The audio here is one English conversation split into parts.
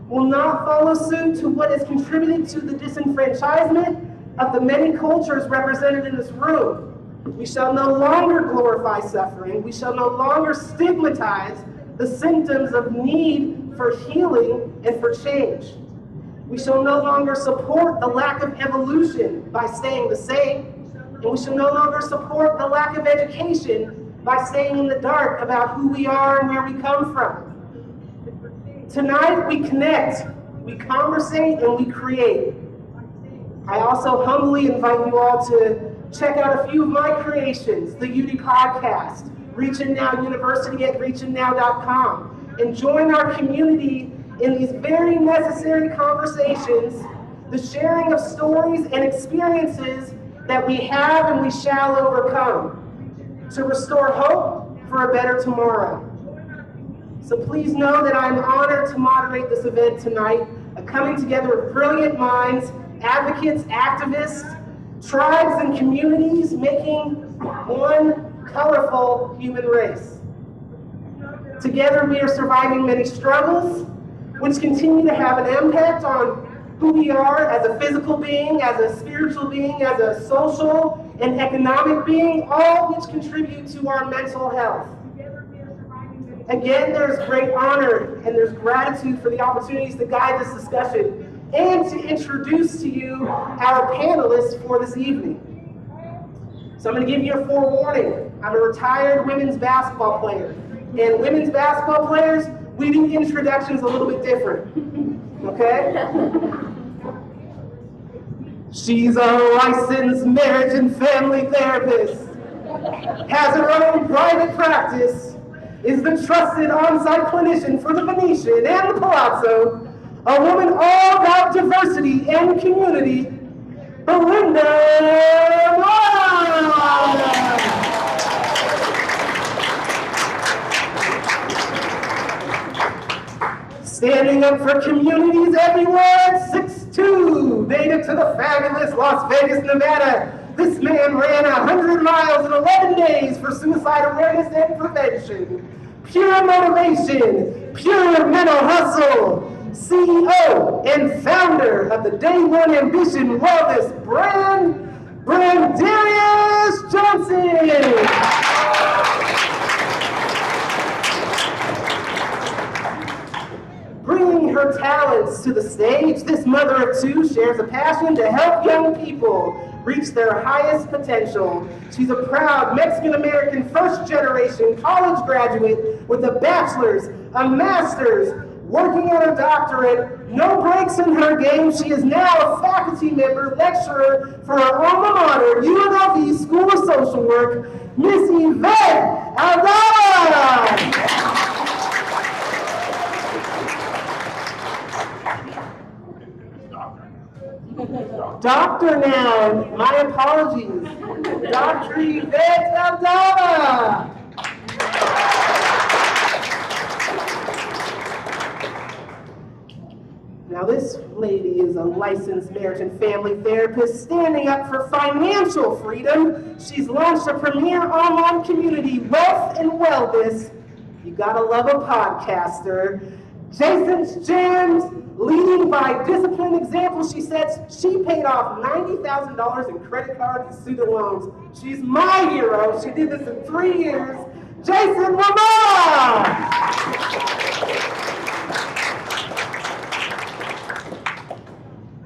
will not follow suit to what has contributed to the disenfranchisement of the many cultures represented in this room. We shall no longer glorify suffering. We shall no longer stigmatize the symptoms of need for healing and for change. We shall no longer support the lack of evolution by staying the same, and we shall no longer support the lack of education by staying in the dark about who we are and where we come from. Tonight we connect, we conversate, and we create. I also humbly invite you all to check out a few of my creations, the UD podcast, Reaching Now University at reachingnow.com, and join our community in these very necessary conversations, the sharing of stories and experiences that we have and we shall overcome, to restore hope for a better tomorrow. So please know that I'm honored to moderate this event tonight, a coming together of brilliant minds, advocates, activists, tribes, and communities making one colorful human race. Together we are surviving many struggles, which continue to have an impact on who we are as a physical being, as a spiritual being, as a social and economic being, all which contribute to our mental health. Again, there's great honor and there's gratitude for the opportunities to guide this discussion and to introduce to you our panelists for this evening. So I'm going to give you a forewarning. I'm a retired women's basketball player. And women's basketball players, we do introductions a little bit different. Okay? She's a licensed marriage and family therapist, has her own private practice, is the trusted on-site clinician for the Venetian and the Palazzo, a woman all about diversity and community, Belinda Moore! Standing up for communities everywhere, 6'2", native to the fabulous Las Vegas, Nevada. This man ran 100 miles in 11 days for suicide awareness and prevention. Pure motivation, pure mental hustle. CEO and founder of the Day One Ambition Wellness brand, Brandarius Johnson. Bringing her talents to the stage, this mother of two shares a passion to help young people reach their highest potential. She's a proud Mexican-American first-generation college graduate with a bachelor's, a master's, working on a doctorate, no breaks in her game. She is now a faculty member, lecturer for her alma mater, UNLV School of Social Work, Miss Yvette Aldana. Doctor now, my apologies. Dr. Yvette Aldana. Now this lady is a licensed marriage and family therapist standing up for financial freedom. She's launched a premier online community, Wealth and Wellness. You gotta love a podcaster. Jason's Gems, leading by disciplined example, she says she paid off $90,000 in credit cards and student loans. She's my hero. She did this in 3 years. Jason Lamar!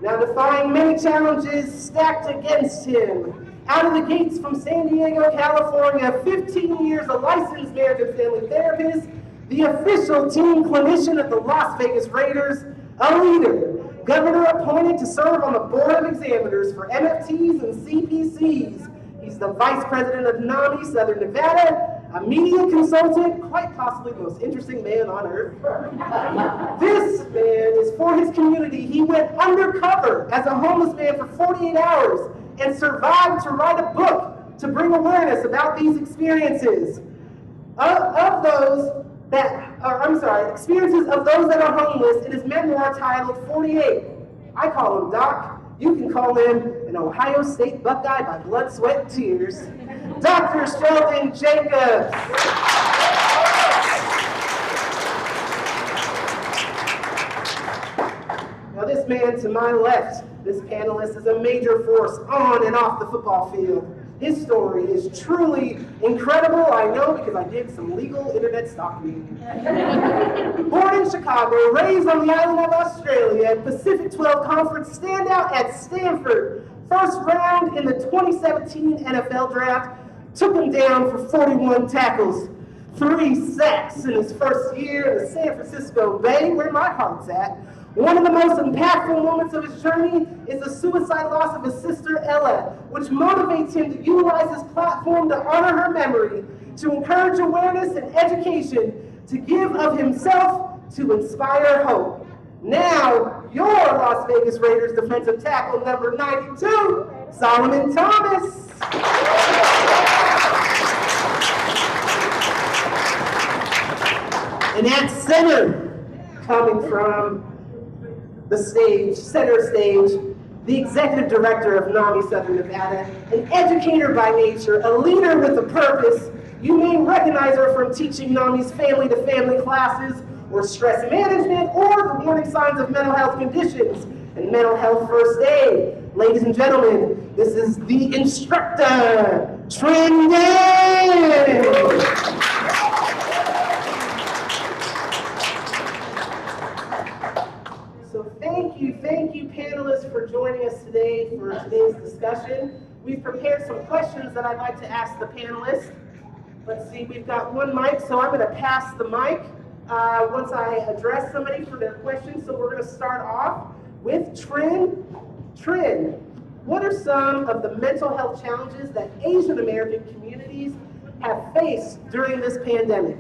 Now defying many challenges stacked against him. Out of the gates from San Diego, California, 15 years a licensed marriage and family therapist, the official team clinician of the Las Vegas Raiders, a leader, governor appointed to serve on the board of examiners for MFTs and CPCs. He's the vice president of NAMI, Southern Nevada, a media consultant, quite possibly the most interesting man on earth. This man is for his community. He went undercover as a homeless man for 48 hours and survived to write a book to bring awareness about these experiences. Experiences of those that are homeless in his memoir titled 48. I call him Doc. You can call him an Ohio State Buckeye by blood, sweat, and tears. Dr. Sheldon Jacobs. Now this man to my left, this panelist, is a major force on and off the football field. His story is truly incredible, I know, because I did some legal internet stalking. Born in Chicago, raised on the island of Australia, Pacific 12 Conference standout at Stanford. First round in the 2017 NFL Draft, took him down for 41 tackles, 3 sacks in his first year in the San Francisco Bay, where my heart's at. One of the most impactful moments of his journey is the suicide loss of his sister Ella, which motivates him to utilize his platform to honor her memory, to encourage awareness and education, to give of himself, to inspire hope. Now, your Las Vegas Raiders defensive tackle number 92, Solomon Thomas. And at center, coming from the stage, center stage, the executive director of NAMI Southern Nevada, an educator by nature, a leader with a purpose. You may recognize her from teaching NAMI's family-to-family classes, or stress management, or the warning signs of mental health conditions, and mental health first aid. Ladies and gentlemen, this is the instructor, Transgenerational. Thank you panelists for joining us today for today's discussion. We've prepared some questions that I'd like to ask the panelists. Let's see, we've got one mic, so I'm gonna pass the mic once I address somebody for their question. So we're gonna start off with Trin. Trin, what are some of the mental health challenges that Asian American communities have faced during this pandemic?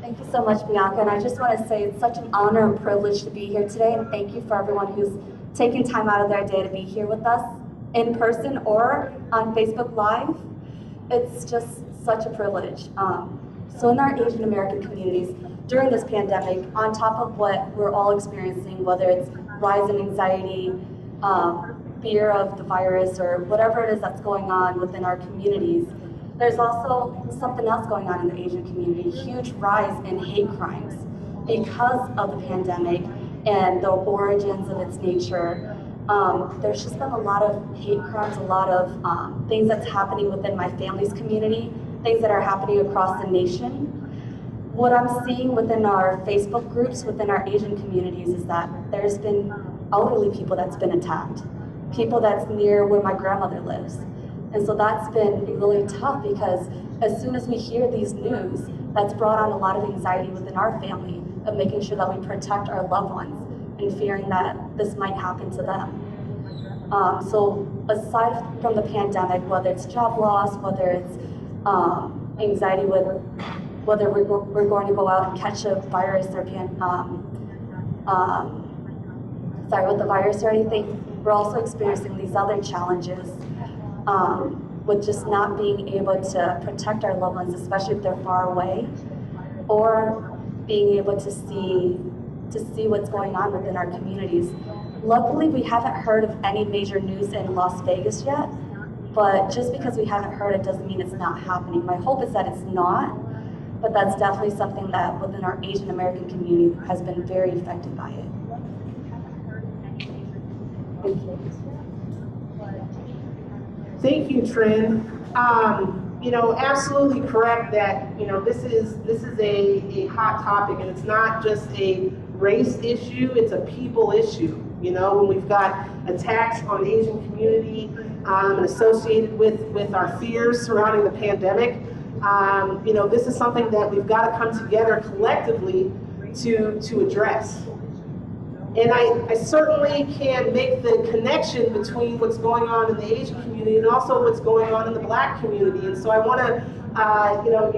Thank you so much, Bianca, and I just want to say it's such an honor and privilege to be here today, and thank you for everyone who's taken time out of their day to be here with us in person or on Facebook Live. It's just such a privilege. So in our Asian American communities, during this pandemic, on top of what we're all experiencing, whether it's rise in anxiety, fear of the virus, or whatever it is that's going on within our communities, there's also something else going on in the Asian community, a huge rise in hate crimes because of the pandemic and the origins of its nature. There's just been a lot of hate crimes, a lot of things that's happening within my family's community, things that are happening across the nation. What I'm seeing within our Facebook groups, within our Asian communities, is that there's been elderly people that's been attacked, people that's near where my grandmother lives. And so that's been really tough because as soon as we hear these news, that's brought on a lot of anxiety within our family of making sure that we protect our loved ones and fearing that this might happen to them. So aside from the pandemic, whether it's job loss, whether it's anxiety with whether we're going to go out and catch a virus or with the virus or anything, we're also experiencing these other challenges with just not being able to protect our loved ones, especially if they're far away, or being able to see what's going on within our communities. Luckily, we haven't heard of any major news in Las Vegas yet, but just because we haven't heard it doesn't mean it's not happening. My hope is that it's not, but that's definitely something that within our Asian American community has been very affected by it. Thank you. Thank you, Trin. Absolutely correct that, this is a hot topic, and it's not just a race issue, it's a people issue. When we've got attacks on the Asian community and associated with our fears surrounding the pandemic, this is something that we've got to come together collectively to address. And I certainly can make the connection between what's going on in the Asian community and also what's going on in the Black community. And so I want to,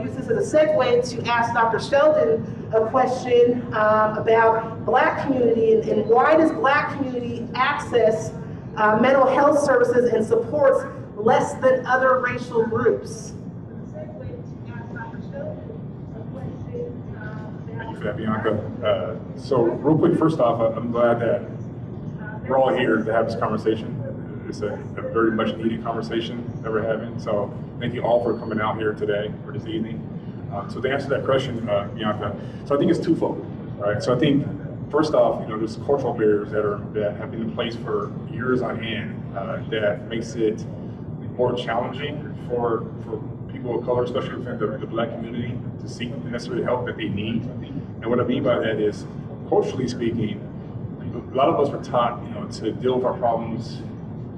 use this as a segue to ask Dr. Sheldon a question about Black community and why does Black community access mental health services and supports less than other racial groups? For that, Bianca. So real quick, first off, I'm glad that we're all here to have this conversation. It's a very much needed conversation that we're having. So thank you all for coming out here today or this evening. So to answer that question, Bianca, so I think it's twofold. right? So I think, first off, there's cultural barriers that have been in place for years on end that makes it more challenging for people of color, especially within the Black community, to seek the necessary help that they need. And what I mean by that is, culturally speaking, a lot of us were taught, to deal with our problems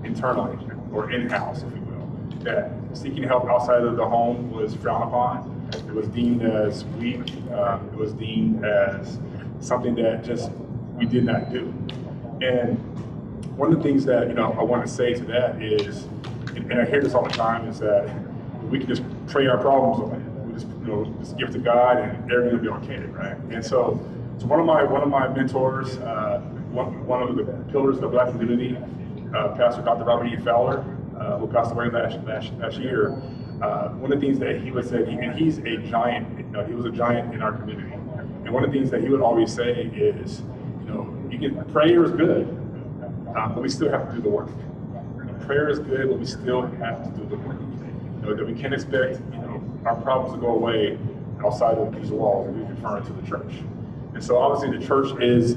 internally or in-house, if you will. That seeking help outside of the home was frowned upon. It was deemed as weak. It was deemed as something that just we did not do. And one of the things that I want to say to that is, and I hear this all the time, is that we can just pray our problems away. We just give it to God and everything will be okay, right? And so one of my mentors, one of the pillars of the Black community, Pastor Dr. Robert E. Fowler, who passed away last year. One of the things that he would say, and he's a giant. He was a giant in our community. And one of the things that he would always say is, prayer is good, but we still have to do the work. Prayer is good, but we still have to do the work. That we can't expect, our problems to go away outside of these walls, and we're referring to the church. And so obviously the church is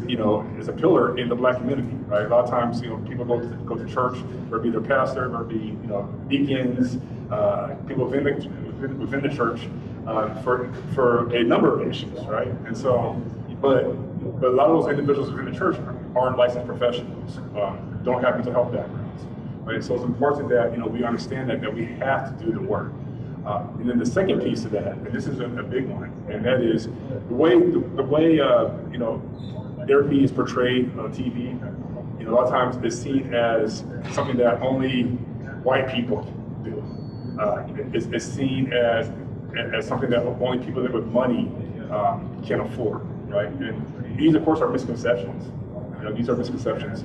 a pillar in the Black community, right? A lot of times, people go to church, whether it be their pastor, whether it be, deacons, people within the church, for a number of issues, right? And so, but a lot of those individuals within the church aren't licensed professionals, don't have mental health backgrounds, right? So it's important that we understand that we have to do the work. And then the second piece of that, and this is a big one, and that is the way therapy is portrayed on TV. A lot of times it's seen as something that only white people do. It's seen as something that only people with money can afford, right? And these, of course, are misconceptions. These are misconceptions.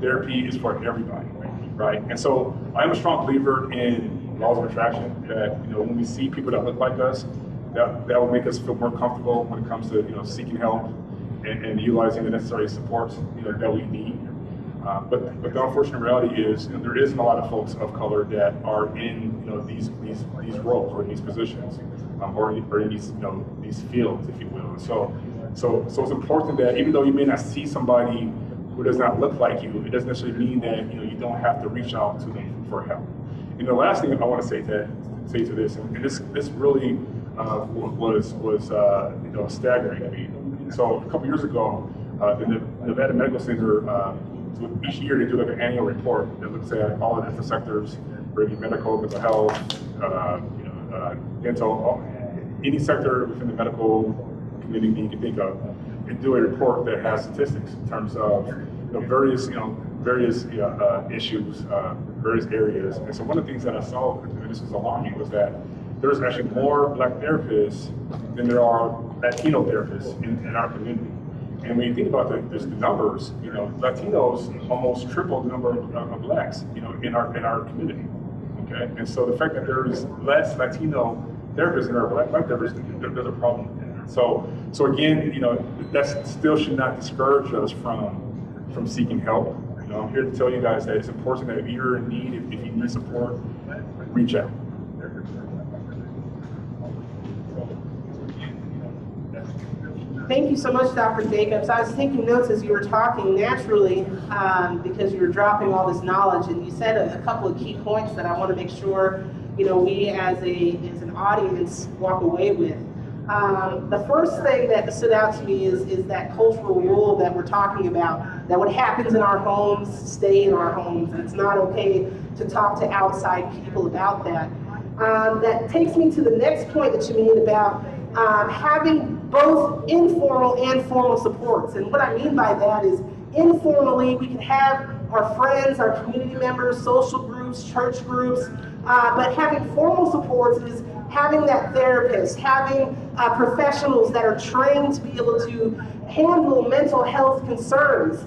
Therapy is for everybody, right? And so I'm a strong believer in laws of attraction, that when we see people that look like us, that will make us feel more comfortable when it comes to seeking help and utilizing the necessary supports that we need. But the unfortunate reality is there isn't a lot of folks of color that are in these roles or in these positions or in these fields, if you will. So it's important that even though you may not see somebody who does not look like you, it doesn't necessarily mean that you don't have to reach out to them for help. And the last thing I want to say to this, and this really was staggering. I mean, so a couple years ago, the Nevada Medical Center, each year they do like an annual report that looks at all the different sectors, whether it be medical, mental health, dental, any sector within the medical community you can think of, and do a report that has statistics in terms of various issues, various areas. And so one of the things that I saw, and this was alarming, was that there's actually more Black therapists than there are Latino therapists in our community. And when you think about the numbers, Latinos almost triple the number of Blacks, in our community. Okay, and so the fact that there's less Latino therapists than our Black therapists, there's a problem with that. So again, that still should not discourage us from seeking help. I'm here to tell you guys that it's important that if you're in need, if you need support, reach out. Thank you so much, Dr. Jacobs. I was taking notes as you were talking naturally because you were dropping all this knowledge, and you said a couple of key points that I want to make sure we as an audience walk away with. The first thing that stood out to me is that cultural rule that we're talking about, that what happens in our homes stay in our homes, and it's not okay to talk to outside people about that. That takes me to the next point that you made about having both informal and formal supports. And what I mean by that is, informally, we can have our friends, our community members, social groups, church groups, but having formal supports is having that therapist, having professionals that are trained to be able to handle mental health concerns.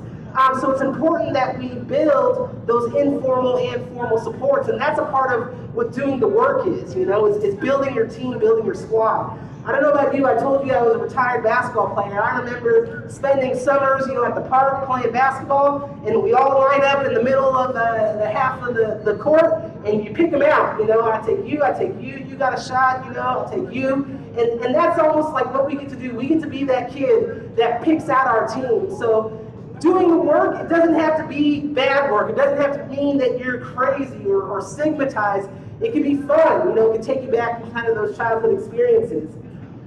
So it's important that we build those informal and formal supports, and that's a part of what doing the work is, is building your team, building your squad. I don't know about you, I told you I was a retired basketball player. I remember spending summers, at the park playing basketball, and we all line up in the middle of the half of the court, and you pick them out, I take you, you got a shot, I'll take you. And that's almost like what we get to do. We get to be that kid that picks out our team. So doing the work, it doesn't have to be bad work. It doesn't have to mean that you're crazy or stigmatized. It can be fun, it can take you back to kind of those childhood experiences.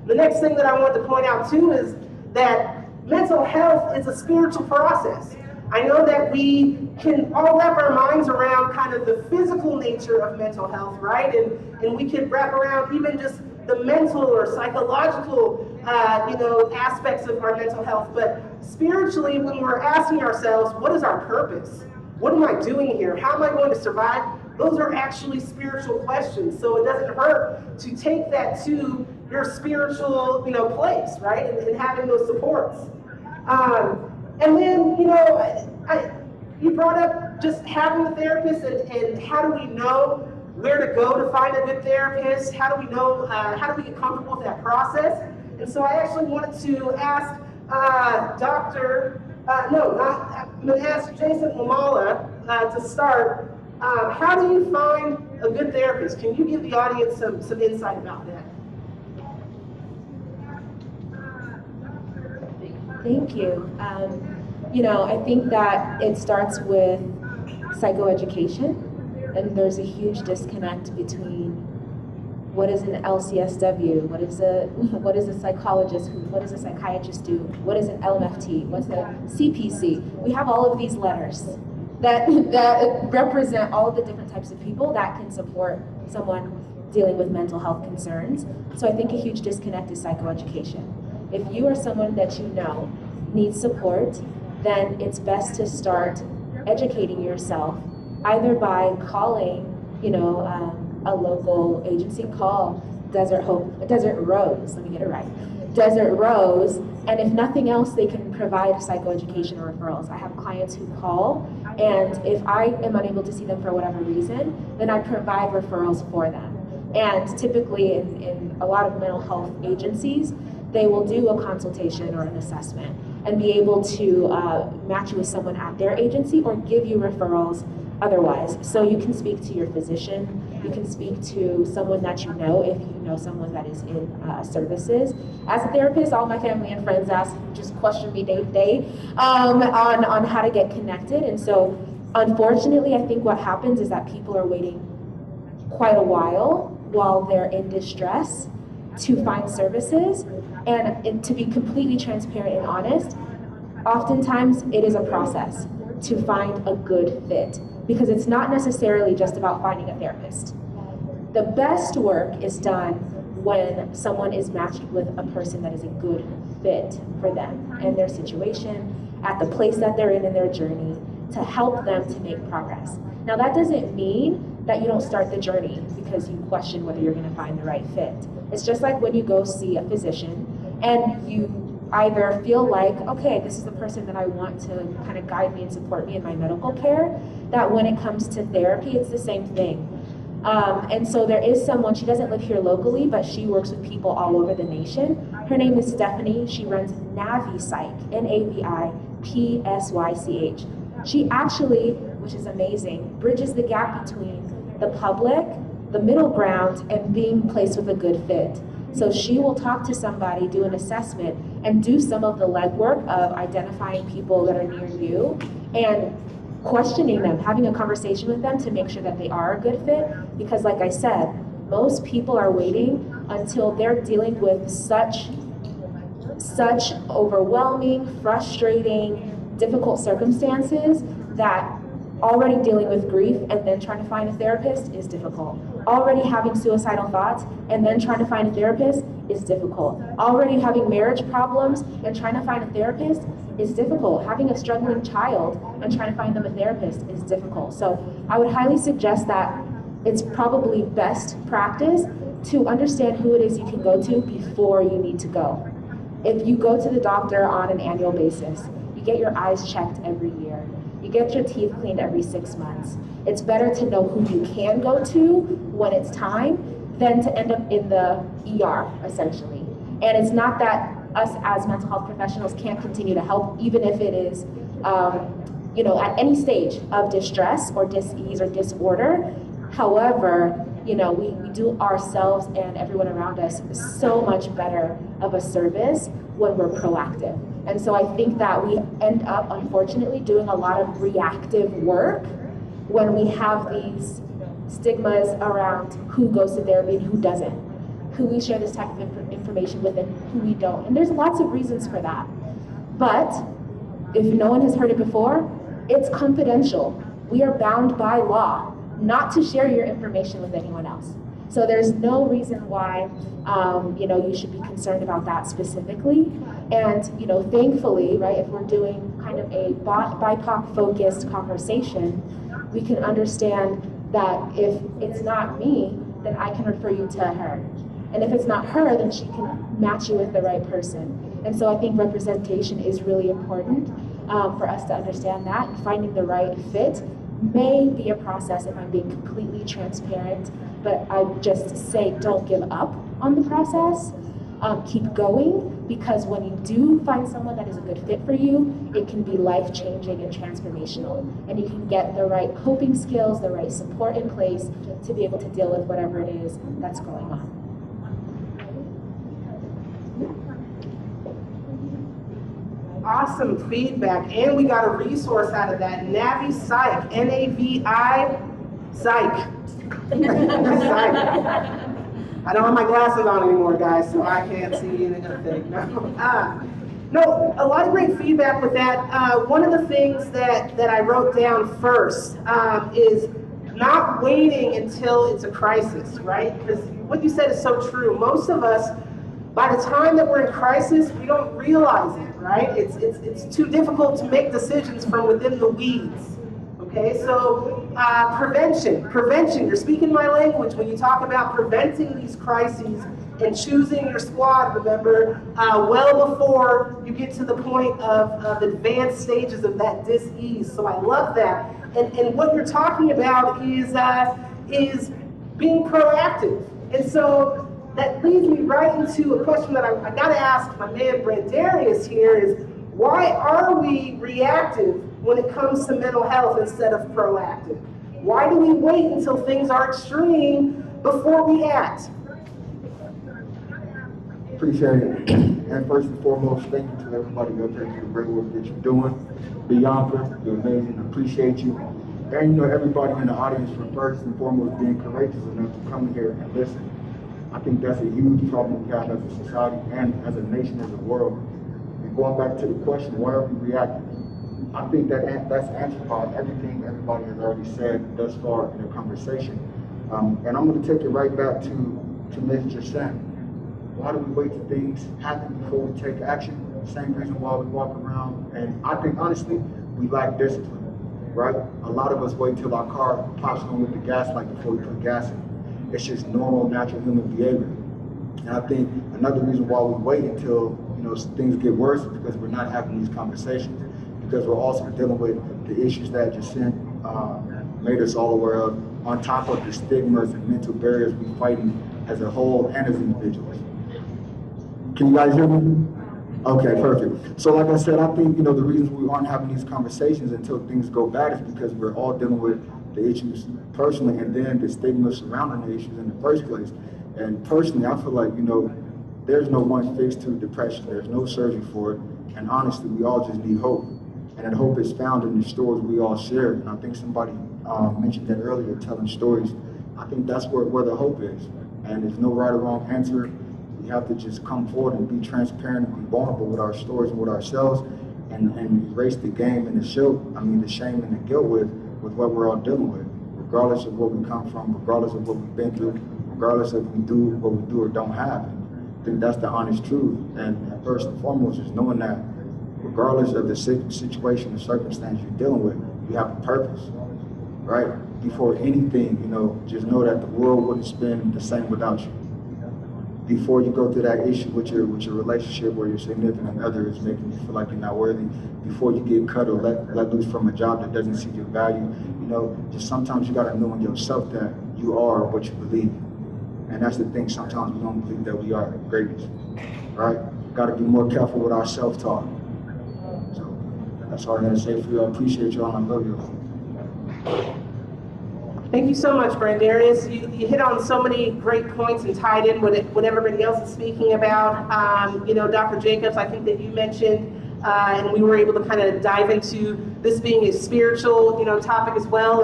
The next thing that I want to point out too is that mental health is a spiritual process. I know that we can all wrap our minds around kind of the physical nature of mental health, right? And we can wrap around even just the mental or psychological, aspects of our mental health. But spiritually, when we're asking ourselves, what is our purpose? What am I doing here? How am I going to survive? Those are actually spiritual questions. So it doesn't hurt to take that to your spiritual, place, right? And having those supports. And then, you brought up just having a therapist and how do we know where to go to find a good therapist? How do we know, how do we get comfortable with that process? And so I actually wanted to ask I'm going to ask Jason Lamala to start. How do you find a good therapist? Can you give the audience some insight about that? Thank you. I think that it starts with psychoeducation, and there's a huge disconnect between what is an LCSW, what is a psychologist, what does a psychiatrist do, what is an LMFT, what's a CPC. We have all of these letters that represent all of the different types of people that can support someone dealing with mental health concerns. So I think a huge disconnect is psychoeducation. If you are someone that you know needs support, then it's best to start educating yourself either by calling, a local agency. Call Desert Rose, let me get it right, Desert Rose, and if nothing else, they can provide psychoeducation or referrals. I have clients who call, and if I am unable to see them for whatever reason, then I provide referrals for them. And typically in a lot of mental health agencies, they will do a consultation or an assessment and be able to match you with someone at their agency or give you referrals otherwise. So you can speak to your physician, you can speak to someone that you know if you know someone that is in services. As a therapist, all my family and friends just question me day to day on how to get connected. And so unfortunately, I think what happens is that people are waiting quite a while they're in distress to find services. And to be completely transparent and honest, oftentimes it is a process to find a good fit, because it's not necessarily just about finding a therapist. The best work is done when someone is matched with a person that is a good fit for them and their situation, at the place that they're in their journey, to help them to make progress. Now that doesn't mean that you don't start the journey because you question whether you're going to find the right fit. It's just like when you go see a physician and you either feel like, okay, this is the person that I want to kind of guide me and support me in my medical care, that when it comes to therapy, it's the same thing. And so there is someone, she doesn't live here locally, but she works with people all over the nation. Her name is Stephanie. She runs NaviPsych, NaviPsych. She actually, which is amazing, bridges the gap between the public, the middle ground, and being placed with a good fit. So she will talk to somebody, do an assessment, and do some of the legwork of identifying people that are near you and questioning them, having a conversation with them to make sure that they are a good fit. Because like I said, most people are waiting until they're dealing with such overwhelming, frustrating, difficult circumstances that already dealing with grief and then trying to find a therapist is difficult. Already having suicidal thoughts and then trying to find a therapist is difficult. Already having marriage problems and trying to find a therapist is difficult. Having a struggling child and trying to find them a therapist is difficult. So I would highly suggest that it's probably best practice to understand who it is you can go to before you need to go. If you go to the doctor on an annual basis, you get your eyes checked every year, you get your teeth cleaned every 6 months. It's better to know who you can go to when it's time than to end up in the ER, essentially. And it's not that us as mental health professionals can't continue to help, even if it is, at any stage of distress or dis-ease or disorder. However, you know, we do ourselves and everyone around us so much better of a service when we're proactive. And so I think that we end up, unfortunately, doing a lot of reactive work when we have these stigmas around who goes to therapy and who doesn't, who we share this type of information with and who we don't. And there's lots of reasons for that. But if no one has heard it before, it's confidential. We are bound by law not to share your information with anyone else. So there's no reason why you know, you should be concerned about that specifically. And you know, thankfully, right, if we're doing kind of a BIPOC focused conversation, we can understand that if it's not me, then I can refer you to her. And if it's not her, then she can match you with the right person. And so I think representation is really important for us to understand that. Finding the right fit may be a process if I'm being completely transparent, but I just say don't give up on the process. Keep going, because when you do find someone that is a good fit for you, it can be life-changing and transformational. And you can get the right coping skills, the right support in place to be able to deal with whatever it is that's going on. Awesome feedback, and we got a resource out of that, Navi Psych, N-A-V-I, Psych. Psych. I don't have my glasses on anymore, guys, so I can't see anything. No, a lot of great feedback with that. One of the things that I wrote down first is not waiting until it's a crisis, right? Because what you said is so true. Most of us, by the time that we're in crisis, we don't realize it, right? It's too difficult to make decisions from within the weeds. Okay, so prevention, you're speaking my language when you talk about preventing these crises and choosing your squad, remember, well before you get to the point of advanced stages of that dis-ease. So I love that. And what you're talking about is being proactive. And so that leads me right into a question that I gotta ask my man Brandarius here is, why are we reactive when it comes to mental health instead of proactive? Why do we wait until things are extreme before we act? Appreciate it. And first and foremost, thank you to everybody up there for the great work that you're doing. Bianca, you're amazing. Appreciate you. And you know, everybody in the audience for first and foremost being courageous enough to come here and listen. I think that's a huge problem we have as a society and as a nation, as a world. And going back to the question, why are we reacting? I think that's answered by everything everybody has already said thus far in the conversation. And I'm going to take it right back to Ms. Jason. Why do we wait till things happen before we take action? Same reason why we walk around. And I think, honestly, we lack discipline, right? A lot of us wait till our car pops on with the gas light before we put gas in. It's just normal, natural human behavior. And I think another reason why we wait until things get worse is because we're not having these conversations, because we're also dealing with the issues that Jacinth made us all aware of, on top of the stigmas and mental barriers we're fighting as a whole and as individuals. Can you guys hear me? Okay, perfect. So like I said, I think the reasons we aren't having these conversations until things go bad is because we're all dealing with the issues personally, and then the stigma surrounding the issues in the first place. And personally, I feel like there's no one fix to depression. There's no surgery for it. And honestly, we all just need hope. And that hope is found in the stories we all share. And I think somebody mentioned that earlier, telling stories. I think that's where the hope is. And there's no right or wrong answer. We have to just come forward and be transparent and be vulnerable with our stories and with ourselves, and erase the game and the shame and the guilt with what we're all dealing with, regardless of where we come from, regardless of what we've been through, regardless if we do what we do or don't have. I think that's the honest truth. And first and foremost is knowing that regardless of the situation or circumstance you're dealing with, you have a purpose, right? Before anything, just know that the world wouldn't spin the same without you. Before you go through that issue with your relationship where your significant other is making you feel like you're not worthy, before you get cut or let loose from a job that doesn't see your value, just sometimes you gotta know in yourself that you are what you believe. And that's the thing, sometimes we don't believe that we are greatness, right? Gotta be more careful with our self-talk. So that's all I gotta say for you. I appreciate y'all and I love you. Thank you so much, Brandarius. You hit on so many great points and tied in with what everybody else is speaking about. Dr. Jacobs, I think that you mentioned, and we were able to kind of dive into this being a spiritual, topic as well.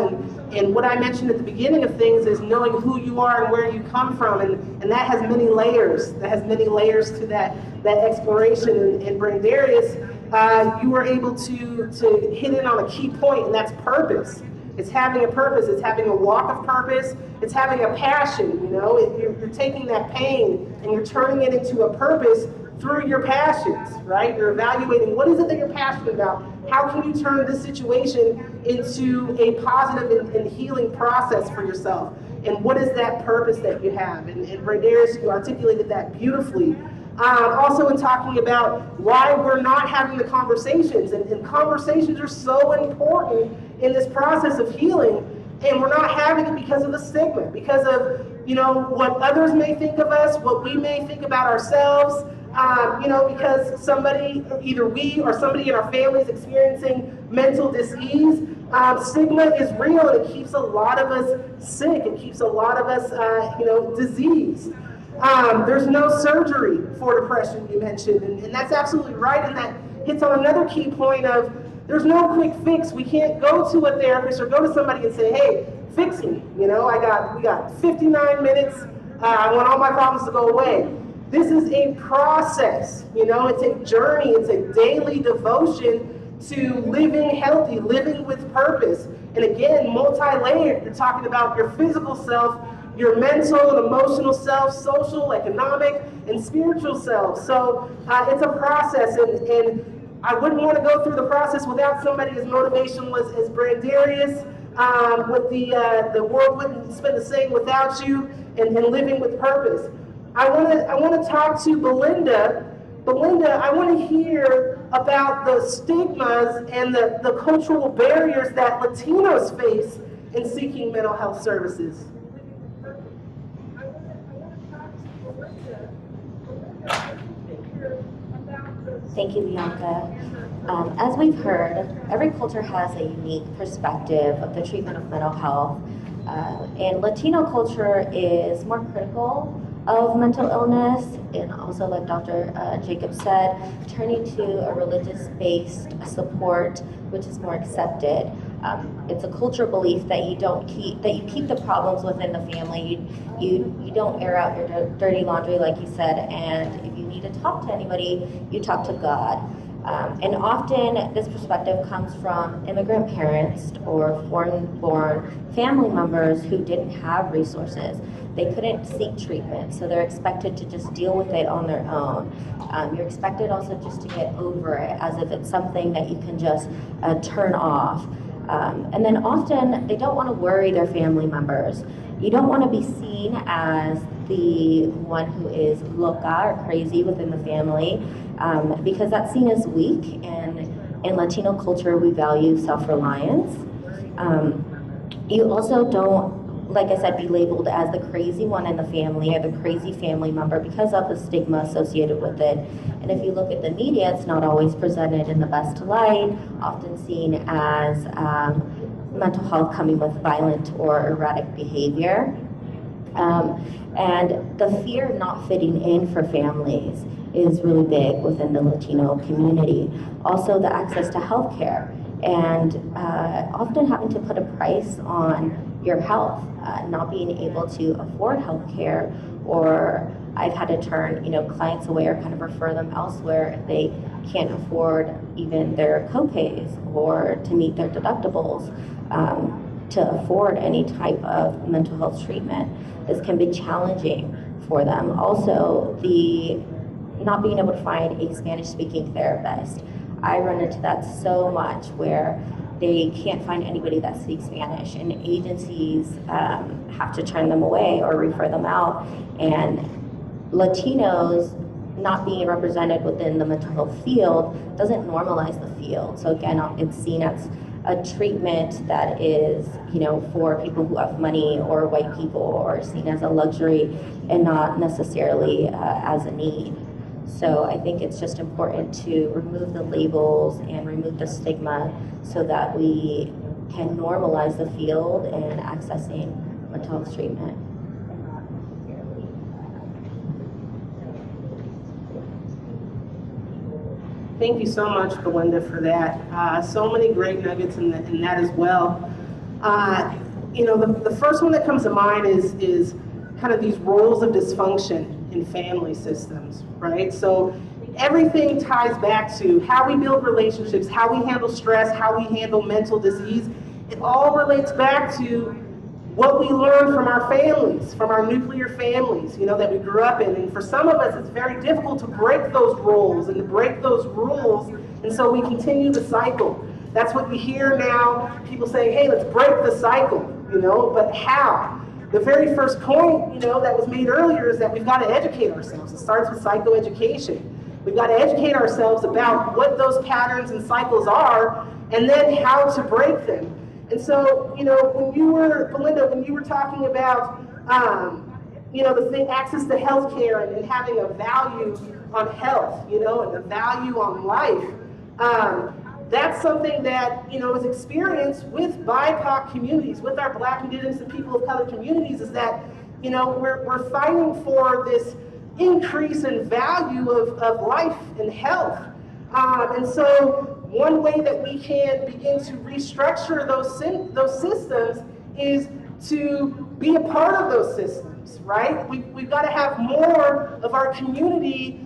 And what I mentioned at the beginning of things is knowing who you are and where you come from, and that has many layers. That has many layers to that exploration. And Brandarius, you were able to hit in on a key point, and that's purpose. It's having a purpose. It's having a walk of purpose. It's having a passion. You're taking that pain and you're turning it into a purpose through your passions, right? You're evaluating what is it that you're passionate about. How can you turn this situation into a positive and healing process for yourself? And what is that purpose that you have? And Brandarius, you articulated that beautifully. Also in talking about why we're not having the conversations, and conversations are so important in this process of healing, and we're not having it because of the stigma, because of what others may think of us, what we may think about ourselves, because somebody, either we or somebody in our family is experiencing mental dis-ease. Stigma is real, and it keeps a lot of us sick. It keeps a lot of us, diseased. There's no surgery for depression, you mentioned, and that's absolutely right, and that hits on another key point of there's no quick fix. We can't go to a therapist or go to somebody and say, hey, fix me. We got 59 minutes. I want all my problems to go away. This is a process, it's a journey, it's a daily devotion to living healthy, living with purpose. And again, multi-layered. You're talking about your physical self, your mental and emotional self, social, economic, and spiritual self. So it's a process, and I wouldn't want to go through the process without somebody as motivational as Brandarius. With the world wouldn't spend the same without you, and living with purpose. I want to talk to Belinda. Belinda, I want to hear about the stigmas and the cultural barriers that Latinos face in seeking mental health services. Thank you, Bianca. As we've heard, every culture has a unique perspective of the treatment of mental health. And Latino culture is more critical of mental illness, and also, like Dr. Jacobs said, turning to a religious-based support, which is more accepted. It's a cultural belief that you keep the problems within the family. You don't air out your dirty laundry, like you said, and if you need to talk to anybody, you talk to God. And often this perspective comes from immigrant parents or foreign-born family members who didn't have resources. They couldn't seek treatment, so they're expected to just deal with it on their own. You're expected also just to get over it as if it's something that you can just turn off. And then often they don't want to worry their family members. You don't want to be seen as the one who is loca or crazy within the family, because that's seen as weak, and in Latino culture we value self-reliance. You also don't, like I said, be labeled as the crazy one in the family or the crazy family member because of the stigma associated with it. And if you look at the media, it's not always presented in the best light, often seen as mental health coming with violent or erratic behavior. And the fear of not fitting in for families is really big within the Latino community. Also, the access to healthcare, and often having to put a price on your health, not being able to afford healthcare, or I've had to turn clients away or kind of refer them elsewhere if they can't afford even their copays or to meet their deductibles to afford any type of mental health treatment. This can be challenging for them. Also, the not being able to find a Spanish-speaking therapist. I run into that so much where they can't find anybody that speaks Spanish, and agencies have to turn them away or refer them out. And Latinos not being represented within the mental health field doesn't normalize the field. So again, it's seen as a treatment that is, for people who have money or white people, or seen as a luxury and not necessarily as a need. So I think it's just important to remove the labels and remove the stigma so that we can normalize the field and accessing mental health treatment. Thank you so much, Belinda, for that. So many great nuggets in that as well. The first one that comes to mind is kind of these roles of dysfunction in family systems, right? So everything ties back to how we build relationships, how we handle stress, how we handle mental disease. It all relates back to what we learned from our families, from our nuclear families, that we grew up in. And for some of us, it's very difficult to break those roles and to break those rules. And so we continue the cycle. That's what we hear now, people saying, hey, let's break the cycle, but how? The very first point, that was made earlier is that we've got to educate ourselves. It starts with psychoeducation. We've got to educate ourselves about what those patterns and cycles are, and then how to break them. And so, Belinda, when you were talking about, the access to healthcare and having a value on health, and a value on life, that's something that, is experienced with BIPOC communities, with our Black, Indigenous, and people of color communities, is that, we're fighting for this increase in value of life and health. And so one way that we can begin to restructure those systems is to be a part of those systems, right? We've got to have more of our community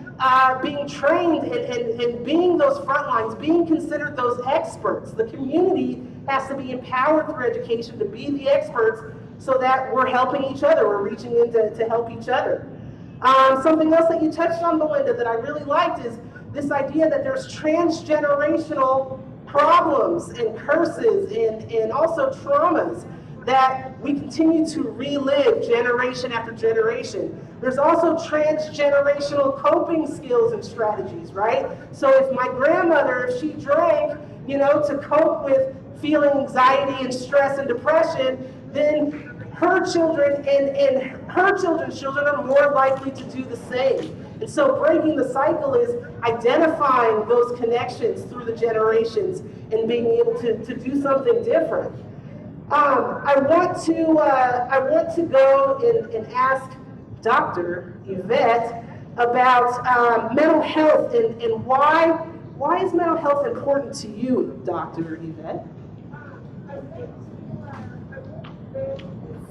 being trained and being those front lines, being considered those experts. The community has to be empowered through education to be the experts so that we're helping each other, we're reaching in to help each other. Something else that you touched on, Belinda, that I really liked is this idea that there's transgenerational problems and curses and also traumas that we continue to relive generation after generation. There's also transgenerational coping skills and strategies, right? So if my grandmother, if she drank, to cope with feeling anxiety and stress and depression, then her children and her children's children are more likely to do the same. And so breaking the cycle is identifying those connections through the generations and being able to do something different. I want to go and ask Dr. Yvette about mental health and why is mental health important to you, Dr. Yvette?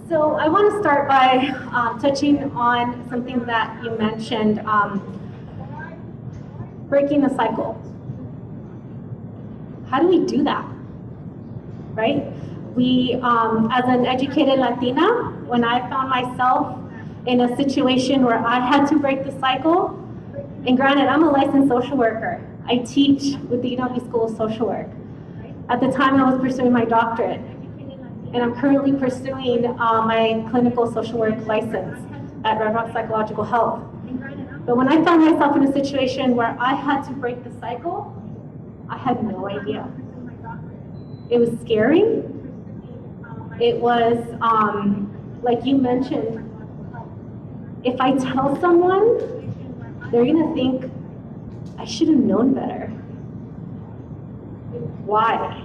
So I want to start by touching on something that you mentioned, breaking the cycle. How do we do that, right? We, as an educated Latina, when I found myself in a situation where I had to break the cycle, and granted, I'm a licensed social worker. I teach with the UW School of Social Work. At the time, I was pursuing my doctorate. And I'm currently pursuing my clinical social work license at Red Rock Psychological Health. But when I found myself in a situation where I had to break the cycle, I had no idea. It was scary. It was, like you mentioned, if I tell someone, they're gonna think, I should have known better. Why?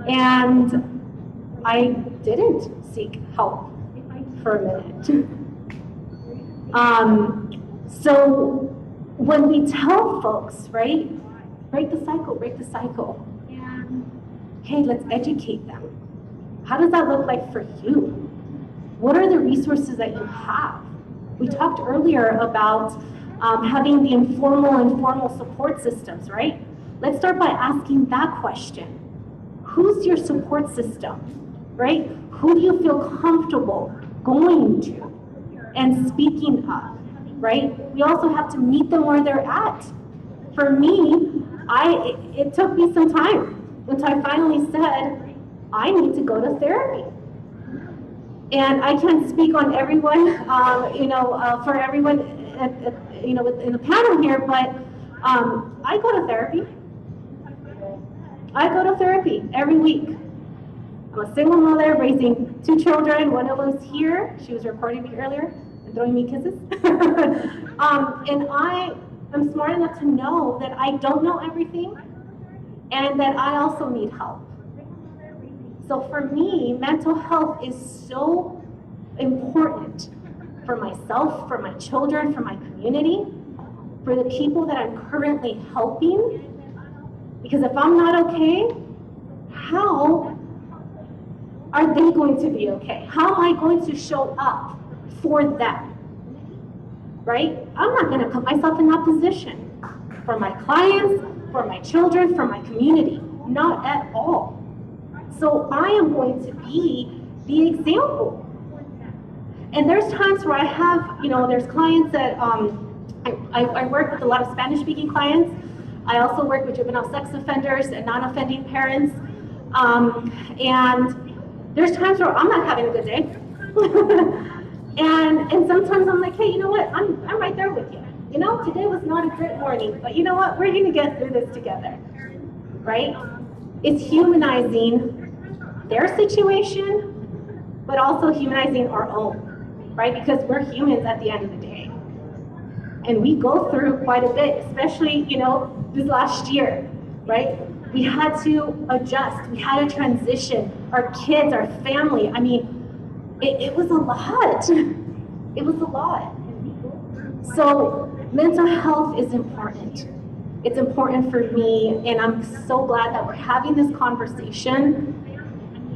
And I didn't seek help for a minute. So when we tell folks, right, break the cycle, and hey, let's educate them. How does that look like for you? What are the resources that you have? We talked earlier about having the informal and formal support systems, right? Let's start by asking that question. Who's your support system, right? Who do you feel comfortable going to and speaking up, right? We also have to meet them where they're at. For me, it took me some time until I finally said, I need to go to therapy. And I can't speak on everyone, for everyone, in the panel here, but I go to therapy. I go to therapy every week. I'm a single mother raising 2 children. One of them's here. She was recording me earlier and throwing me kisses. And I am smart enough to know that I don't know everything and that I also need help. So for me, mental health is so important for myself, for my children, for my community, for the people that I'm currently helping. Because if I'm not okay, how are they going to be okay? How am I going to show up for them? Right? I'm not going to put myself in that position for my clients, for my children, for my community. Not at all. So I am going to be the example. And there's times where I have, there's clients that, I work with a lot of Spanish-speaking clients. I also work with juvenile sex offenders and non-offending parents. And there's times where I'm not having a good day. and sometimes I'm like, hey, you know what? I'm right there with you. Today was not a great morning, but you know what? We're gonna get through this together, right? It's humanizing their situation, but also humanizing our own, right? Because we're humans at the end of the day. And we go through quite a bit, especially, this last year, right? We had to adjust, we had to transition, our kids, our family. I mean, it was a lot. It was a lot. So mental health is important. It's important for me, and I'm so glad that we're having this conversation.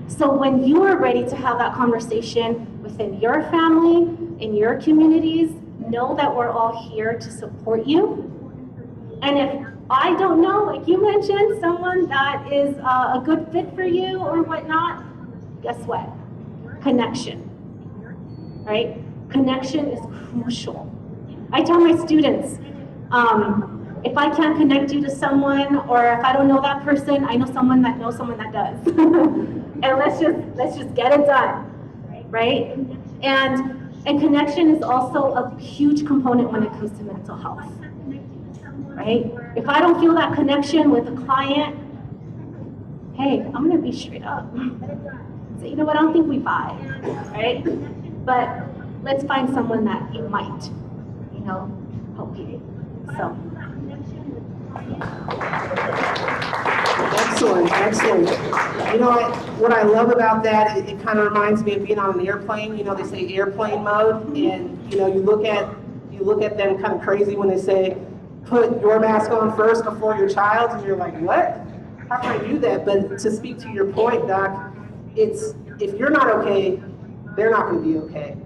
So when you are ready to have that conversation within your family, in your communities, know that we're all here to support you. And if I don't know, like you mentioned, someone that is a good fit for you or whatnot, guess what? Connection, right? Connection is crucial. I tell my students, if I can't connect you to someone, or if I don't know that person, I know someone that knows someone that does. And let's just get it done, right? And connection is also a huge component when it comes to mental health, right? If I don't feel that connection with a client, hey, I'm gonna be straight up. So you know what, I don't think we vibe, right? But let's find someone that you might, help you. So. Excellent. What I love about that, it kind of reminds me of being on an airplane. They say airplane mode, and you look at them kind of crazy when they say, put your mask on first before your child's, and you're like, what? How can I do that? But to speak to your point, Doc, it's if you're not okay, they're not going to be okay.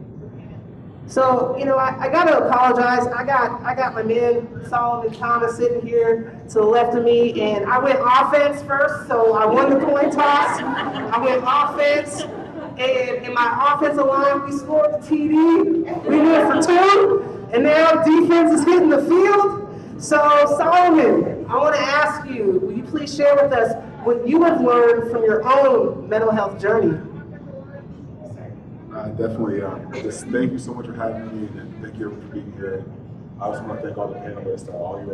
So, I got to apologize. I got my man, Solomon Thomas, sitting here to the left of me, and I went offense first, so I won the coin toss. I went offense, and in my offensive line, we scored the TD. We went for 2, and now defense is hitting the field. So, Solomon, I want to ask you, will you please share with us what you have learned from your own mental health journey? Definitely. Just thank you so much for having me, and thank you for being here. I also want to thank all the panelists. All of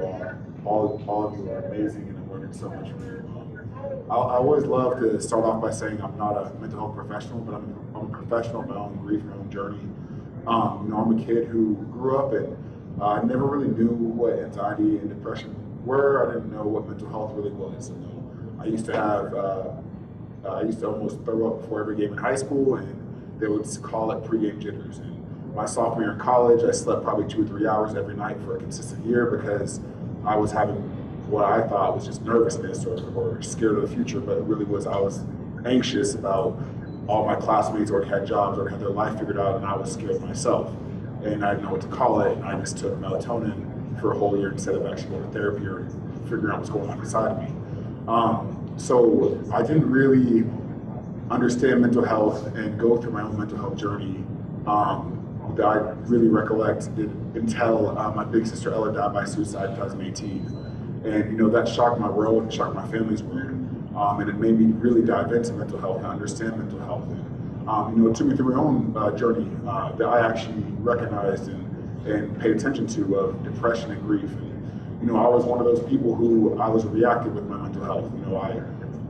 you are amazing, and I'm learning so much from you. I always love to start off by saying I'm not a mental health professional, but I'm a professional in my own grief, my own journey. I'm a kid who grew up and I never really knew what anxiety and depression were. I didn't know what mental health really was. I used to almost throw up before every game in high school, and they would call it pregame jitters. And my sophomore year in college, I slept probably 2 or 3 hours every night for a consistent year because I was having what I thought was just nervousness or scared of the future, but it really was I was anxious about all my classmates already had jobs, already had their life figured out, and I was scared myself. And I didn't know what to call it, and I just took melatonin for a whole year instead of actually going to therapy or figuring out what's going on inside of me. So I didn't really understand mental health and go through my own mental health journey that I really recollect until my big sister Ella died by suicide in 2018. And that shocked my world and shocked my family's world. And it made me really dive into mental health and understand mental health. And it took me through my own journey that I actually recognized and paid attention to of depression and grief. And I was one of those people who I was reactive with my mental health.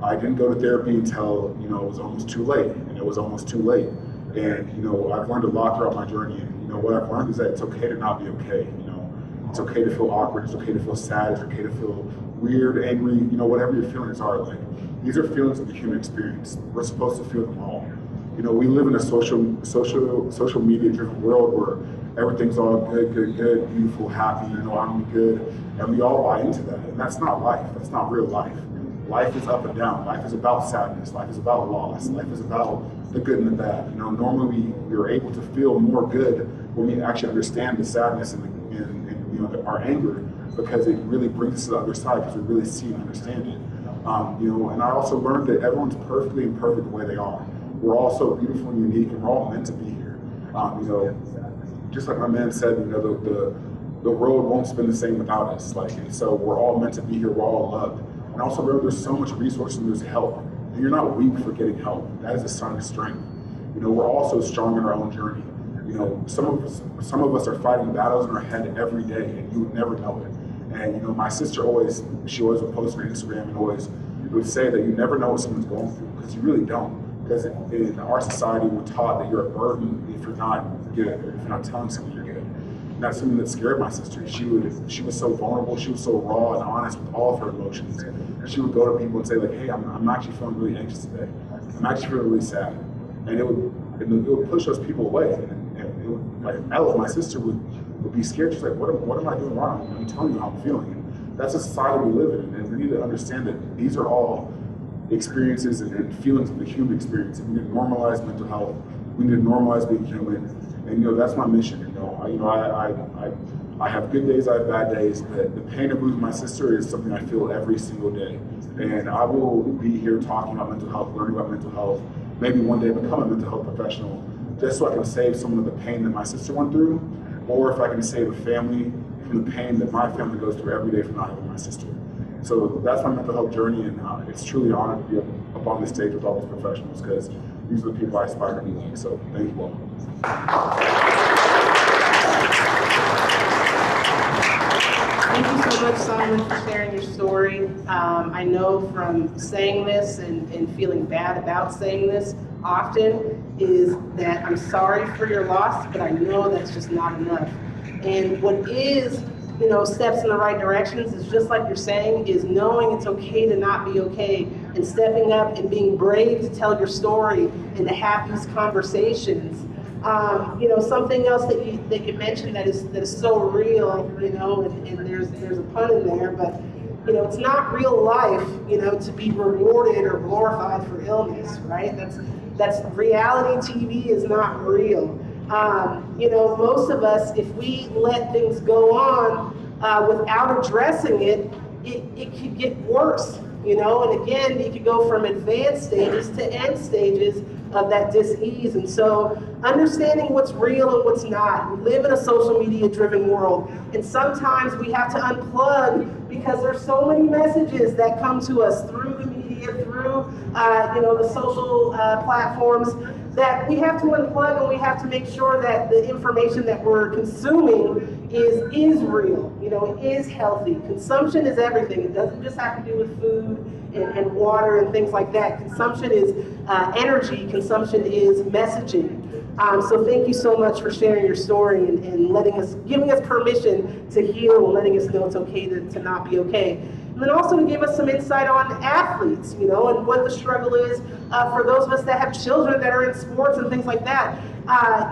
I didn't go to therapy until it was almost too late, and it was almost too late. And I've learned a lot throughout my journey, and what I've learned is that it's okay to not be okay. It's okay to feel awkward, it's okay to feel sad, it's okay to feel weird, angry, you know, whatever your feelings are. Like, these are feelings of the human experience. We're supposed to feel them all. You know, we live in a social media driven world where everything's all good, beautiful, happy, you know, I'm good. And we all buy into that. And that's not life. That's not real life. Life is up and down. Life is about sadness. Life is about loss. Life is about the good and the bad. You know, normally we're able to feel more good when we actually understand the sadness and you know, our anger, because it really brings us to the other side, because we really see and understand it. You know, and I also learned that everyone's perfectly imperfect the way they are. We're all so beautiful and unique, and we're all meant to be here. You know, just like my man said, you know, the world won't spin the same without us. Like, and so we're all meant to be here. We're all loved. And also remember, there's so much resource and there's help. And you're not weak for getting help. That is a sign of strength. You know, we're all so strong in our own journey. You know, some of us are fighting battles in our head every day, and you would never know it. And you know, my sister always would post on Instagram and always would say that you never know what someone's going through, because you really don't. Because in our society, we're taught that you're a burden if you're not good, or if you're not telling someone you're good. And that's something that scared my sister. She was so vulnerable, she was so raw and honest with all of her emotions. She would go to people and say, like, hey, I'm actually feeling really anxious today. I'm actually feeling really sad. And it would push those people away. And it would, like Ella, my sister, would be scared. She's like, what am I doing wrong? I'm telling you how I'm feeling. And that's a society we live in, and we need to understand that these are all experiences and feelings of the human experience. And we need to normalize mental health. We need to normalize being human. And you know, that's my mission. I have good days, I have bad days, but the pain of losing my sister is something I feel every single day. And I will be here talking about mental health, learning about mental health, maybe one day become a mental health professional, just so I can save some of the pain that my sister went through, or if I can save a family from the pain that my family goes through every day from not having my sister. So that's my mental health journey, and it's truly an honor to be up on this stage with all these professionals, because these are the people I aspire to be like. So thank you all. Thank you so much, Simon, for sharing your story. I know from saying this and feeling bad about saying this often is that I'm sorry for your loss, but I know that's just not enough. And what is, you know, steps in the right directions is, just like you're saying, is knowing it's okay to not be okay, and stepping up and being brave to tell your story and to have these conversations. You know, something else that you mentioned that is so real, you know, and there's a pun in there, but you know, it's not real life, you know, to be rewarded or glorified for illness, right? That's reality TV is not real. You know, most of us, if we let things go on without addressing it, it could get worse, you know, and again, it could go from advanced stages to end stages of that dis-ease. And so understanding what's real and what's not. We live in a social media driven world, and sometimes we have to unplug because there's so many messages that come to us through the media, through you know, the social platforms, that we have to unplug, and we have to make sure that the information that we're consuming is real, you know, it is healthy. Consumption is everything. It doesn't just have to do with food and water and things like that. Consumption is energy. Consumption is messaging. So thank you so much for sharing your story and giving us permission to heal, and letting us know it's okay to not be okay. And then also to give us some insight on athletes, you know, and what the struggle is for those of us that have children that are in sports and things like that.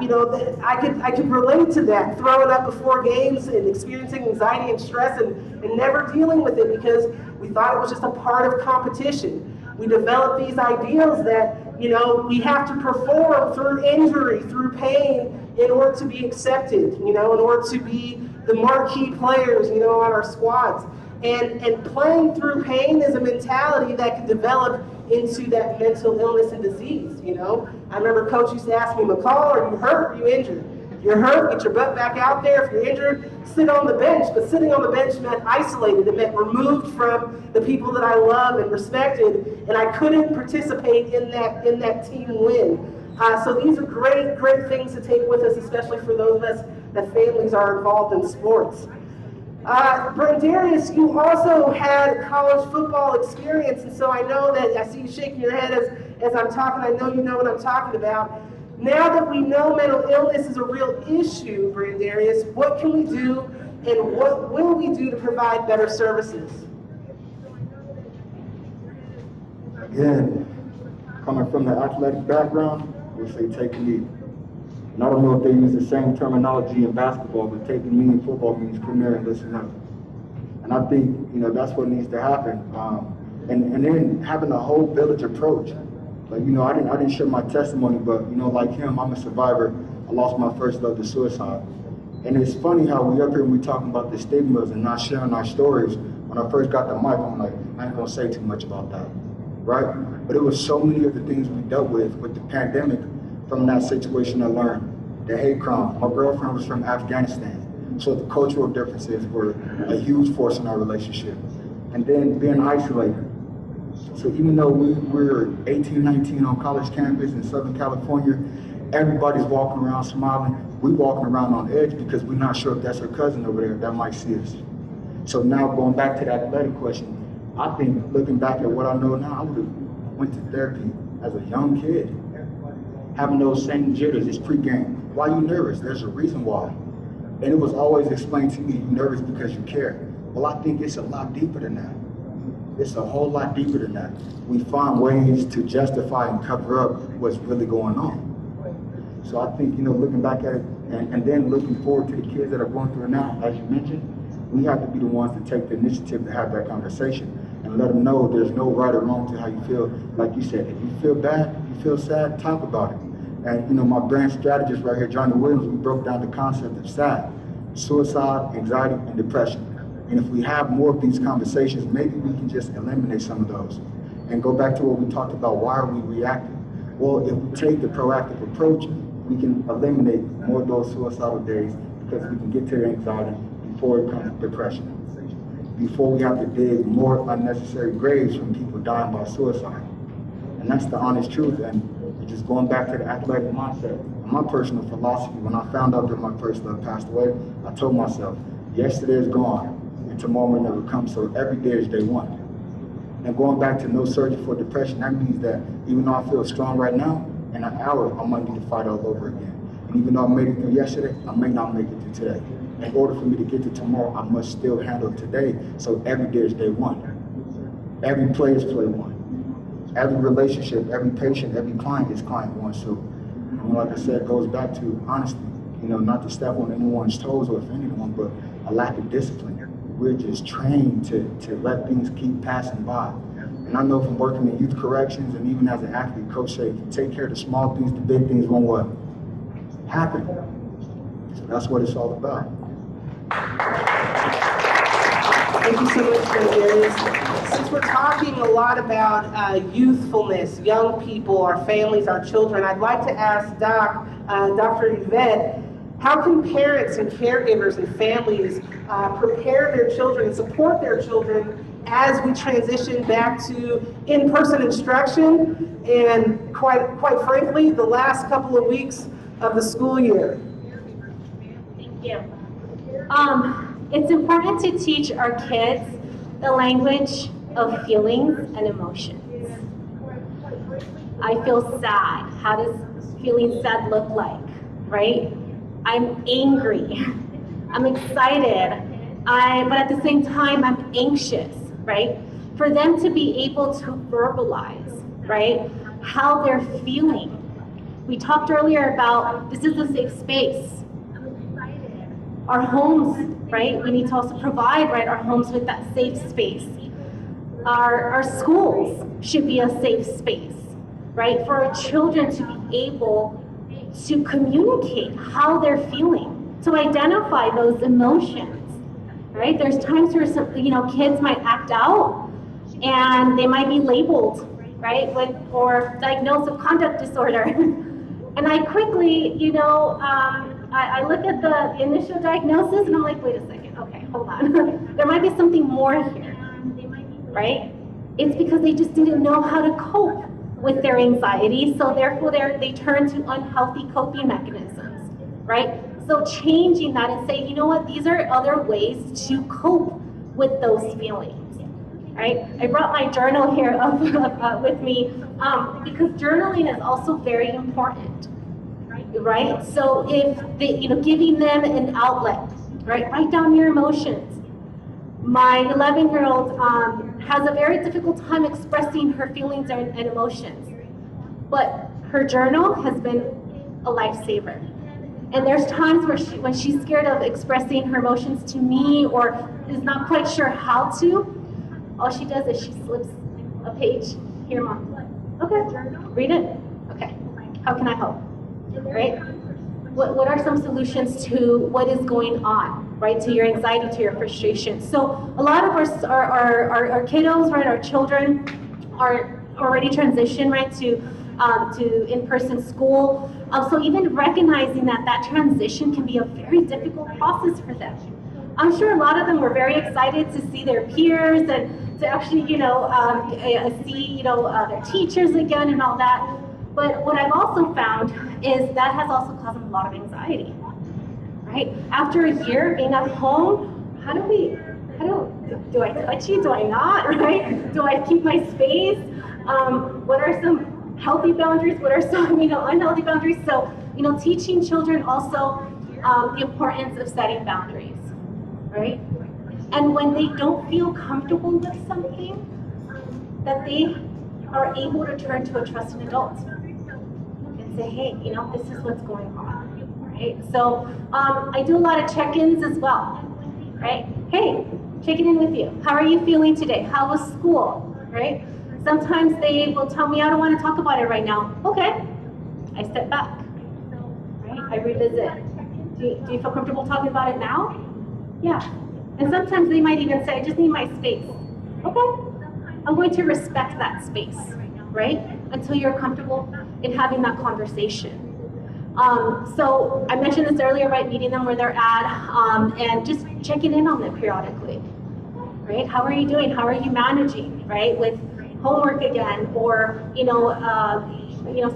You know, I could relate to that, throwing up before games and experiencing anxiety and stress and never dealing with it because we thought it was just a part of competition. We developed these ideals that, you know, we have to perform through injury, through pain, in order to be accepted, you know, in order to be the marquee players, you know, on our squads. And playing through pain is a mentality that can develop into that mental illness and disease, you know. I remember Coach used to ask me, McCall, are you hurt or are you injured? If you're hurt, get your butt back out there. If you're injured, sit on the bench. But sitting on the bench meant isolated. It meant removed from the people that I love and respected, and I couldn't participate in that team win. So these are great things to take with us, especially for those of us that families are involved in sports. Brendarius, you also had college football experience, and so I know that, I see you shaking your head as I'm talking, I know you know what I'm talking about. Now that we know mental illness is a real issue, Brendarius, what can we do and what will we do to provide better services? Again, coming from the athletic background, we say take a knee. And I don't know if they use the same terminology in basketball, but taking knee in football means come here and listen up. And I think, that's what needs to happen. And then having a whole village approach. Like, I didn't share my testimony, but, like him, I'm a survivor. I lost my first love to suicide. And it's funny how we up here and we talking about the stigmas and not sharing our stories. When I first got the mic, I'm like, I ain't gonna say too much about that, right? But it was so many of the things we dealt with the pandemic. From that situation I learned, the hate crime. My girlfriend was from Afghanistan, so the cultural differences were a huge force in our relationship. And then being isolated. So even though we were 18, 19 on college campus in Southern California, everybody's walking around smiling. We walking around on edge because we're not sure if that's her cousin over there that might see us. So now going back to that athletic question, I think looking back at what I know now, I would have went to therapy as a young kid. Having those same jitters, it's pregame. Why are you nervous? There's a reason why. And it was always explained to me, you're nervous because you care. Well, I think it's a lot deeper than that. It's a whole lot deeper than that. We find ways to justify and cover up what's really going on. So I think, looking back at it and then looking forward to the kids that are going through it now, as you mentioned, we have to be the ones to take the initiative to have that conversation and let them know there's no right or wrong to how you feel. Like you said, if you feel bad, you feel sad, talk about it. And my brand strategist right here, Johnny Williams, we broke down the concept of SAD, suicide, anxiety, and depression. And if we have more of these conversations, maybe we can just eliminate some of those. And go back to what we talked about, why are we reacting? Well, if we take the proactive approach, we can eliminate more of those suicidal days because we can get to the anxiety before it comes to depression. Before we have to dig more unnecessary graves from people dying by suicide. And that's the honest truth. And just going back to the athletic mindset, and my personal philosophy, when I found out that my first love passed away, I told myself, yesterday is gone, and tomorrow will never come, so every day is day one. And going back to no surgery for depression, that means that even though I feel strong right now, in an hour, I might need to fight all over again. And even though I made it through yesterday, I may not make it through today. In order for me to get to tomorrow, I must still handle today, so every day is day one. Every play is play one. Every relationship, every patient, every client is client one. So, like I said, it goes back to honesty. Not to step on anyone's toes or offend anyone, but a lack of discipline. We're just trained to let things keep passing by. And I know from working in youth corrections and even as an athlete, coach said, if you take care of the small things, the big things won't what? Happen. So that's what it's all about. Thank you so much, Darius. Since we're talking a lot about youthfulness, young people, our families, our children, I'd like to ask Dr. Yvette, how can parents and caregivers and families prepare their children and support their children as we transition back to in-person instruction and quite frankly, the last couple of weeks of the school year? Thank you. It's important to teach our kids the language of feelings and emotions. I feel sad. How does feeling sad look like, right? I'm angry. I'm excited. But at the same time, I'm anxious, right? For them to be able to verbalize, right, how they're feeling. We talked earlier about this is a safe space. Our homes, right? We need to also provide, right, our homes with that safe space. Our schools should be a safe space, right? For our children to be able to communicate how they're feeling, to identify those emotions, right? There's times where kids might act out and they might be labeled, right, or diagnosed with conduct disorder. And I quickly, I look at the initial diagnosis and I'm like, wait a second, okay, hold on. There might be something more here, right? It's because they just didn't know how to cope with their anxiety, so therefore they turn to unhealthy coping mechanisms, right? So changing that and saying, you know what, these are other ways to cope with those feelings, right? I brought my journal here with me because journaling is also very important, right? So if giving them an outlet, right? Write down your emotions. My 11-year-old has a very difficult time expressing her feelings and emotions. But her journal has been a lifesaver. And there's times where when she's scared of expressing her emotions to me or is not quite sure how to, all she does is she slips a page. Here, Mom. Okay, read it. Okay, how can I help? Right? What are some solutions to what is going on, right? To your anxiety, to your frustration. So a lot of our kiddos, right, our children are already transitioned, right, to in-person school. So even recognizing that transition can be a very difficult process for them. I'm sure a lot of them were very excited to see their peers and to actually, see, their teachers again and all that. But what I've also found is that has also caused them a lot of anxiety, right? After a year being at home, do I touch you? Do I not, right? Do I keep my space? What are some healthy boundaries? What are some, unhealthy boundaries? So, teaching children also the importance of setting boundaries, right? And when they don't feel comfortable with something, that they are able to turn to a trusted adult and say, hey, this is what's going on, right? So I do a lot of check-ins as well, right? Hey, checking in with you. How are you feeling today? How was school, right? Sometimes they will tell me, I don't want to talk about it right now. Okay, I step back, right? I revisit. Do you feel comfortable talking about it now? Yeah. And sometimes they might even say, I just need my space. Okay, I'm going to respect that space, right? Until you're comfortable in having that conversation. So I mentioned this earlier, right? Meeting them where they're at and just checking in on them periodically, right? How are you doing? How are you managing, right? With homework again, or,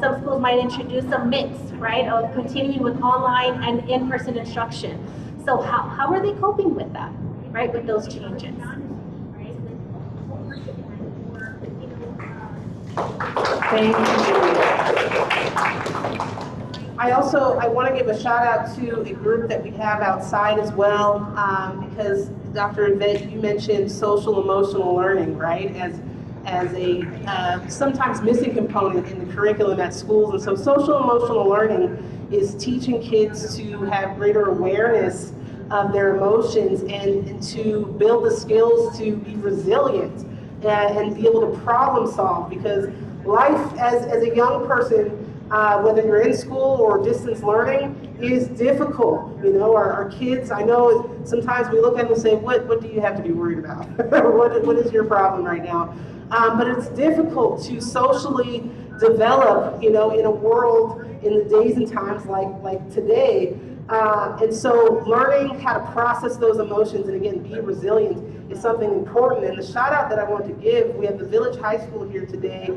some schools might introduce a mix, right? Of continuing with online and in-person instruction. So how are they coping with that, right? With those changes? Thank you. I want to give a shout out to a group that we have outside as well, because Dr. Yvette, you mentioned social emotional learning, right? As a sometimes missing component in the curriculum at schools. And so social emotional learning is teaching kids to have greater awareness of their emotions and to build the skills to be resilient and be able to problem solve, because life as a young person, whether you're in school or distance learning, is difficult. Our kids, I know sometimes we look at them and say, what do you have to be worried about? what is your problem right now? But it's difficult to socially develop, in a world in the days and times like today. And so learning how to process those emotions and again, be resilient is something important. And the shout out that I want to give, we have the Village High School here today,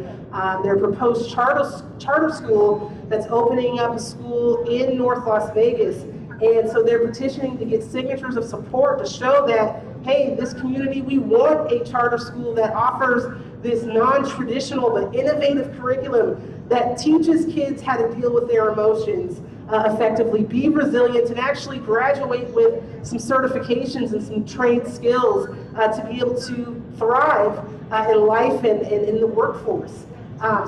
their proposed charter school that's opening up a school in North Las Vegas. And so they're petitioning to get signatures of support to show that, hey, this community, we want a charter school that offers this non-traditional but innovative curriculum that teaches kids how to deal with their emotions effectively, be resilient, and actually graduate with some certifications and some trained skills to be able to thrive in life and in the workforce.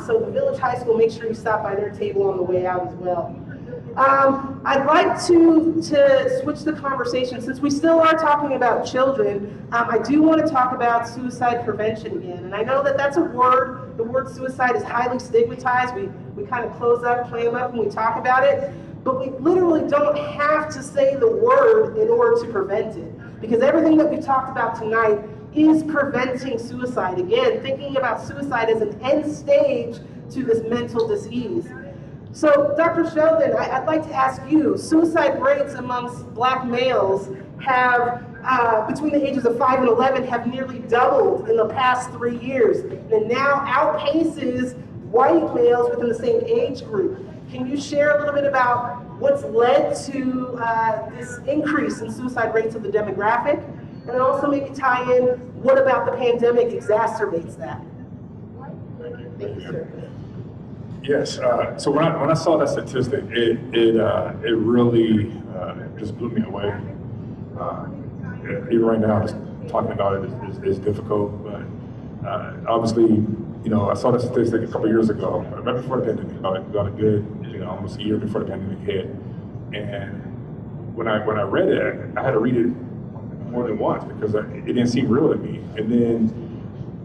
So the Village High School, make sure you stop by their table on the way out as well. I'd like to switch the conversation, since we still are talking about children. I do want to talk about suicide prevention again. And I know that that's a word, the word suicide is highly stigmatized. We kind of close up, clam up when we talk about it. But we literally don't have to say the word in order to prevent it. Because everything that we talked about tonight is preventing suicide. Again, thinking about suicide as an end stage to this mental disease. So, Dr. Sheldon, I'd like to ask you, suicide rates amongst Black males have, between the ages of 5 and 11, have nearly doubled in the past 3 years, and now outpaces white males within the same age group. Can you share a little bit about what's led to this increase in suicide rates of the demographic? And then also maybe tie in, what about the pandemic exacerbates that? Thank you, sir. Yes. So when I saw that statistic, it really just blew me away. Even right now, just talking about it is difficult. But Obviously, you know, I saw the statistic a couple years ago, right before the pandemic, about a good, you know, almost a year before the pandemic hit. And when I read it, I had to read it more than once because it didn't seem real to me. And then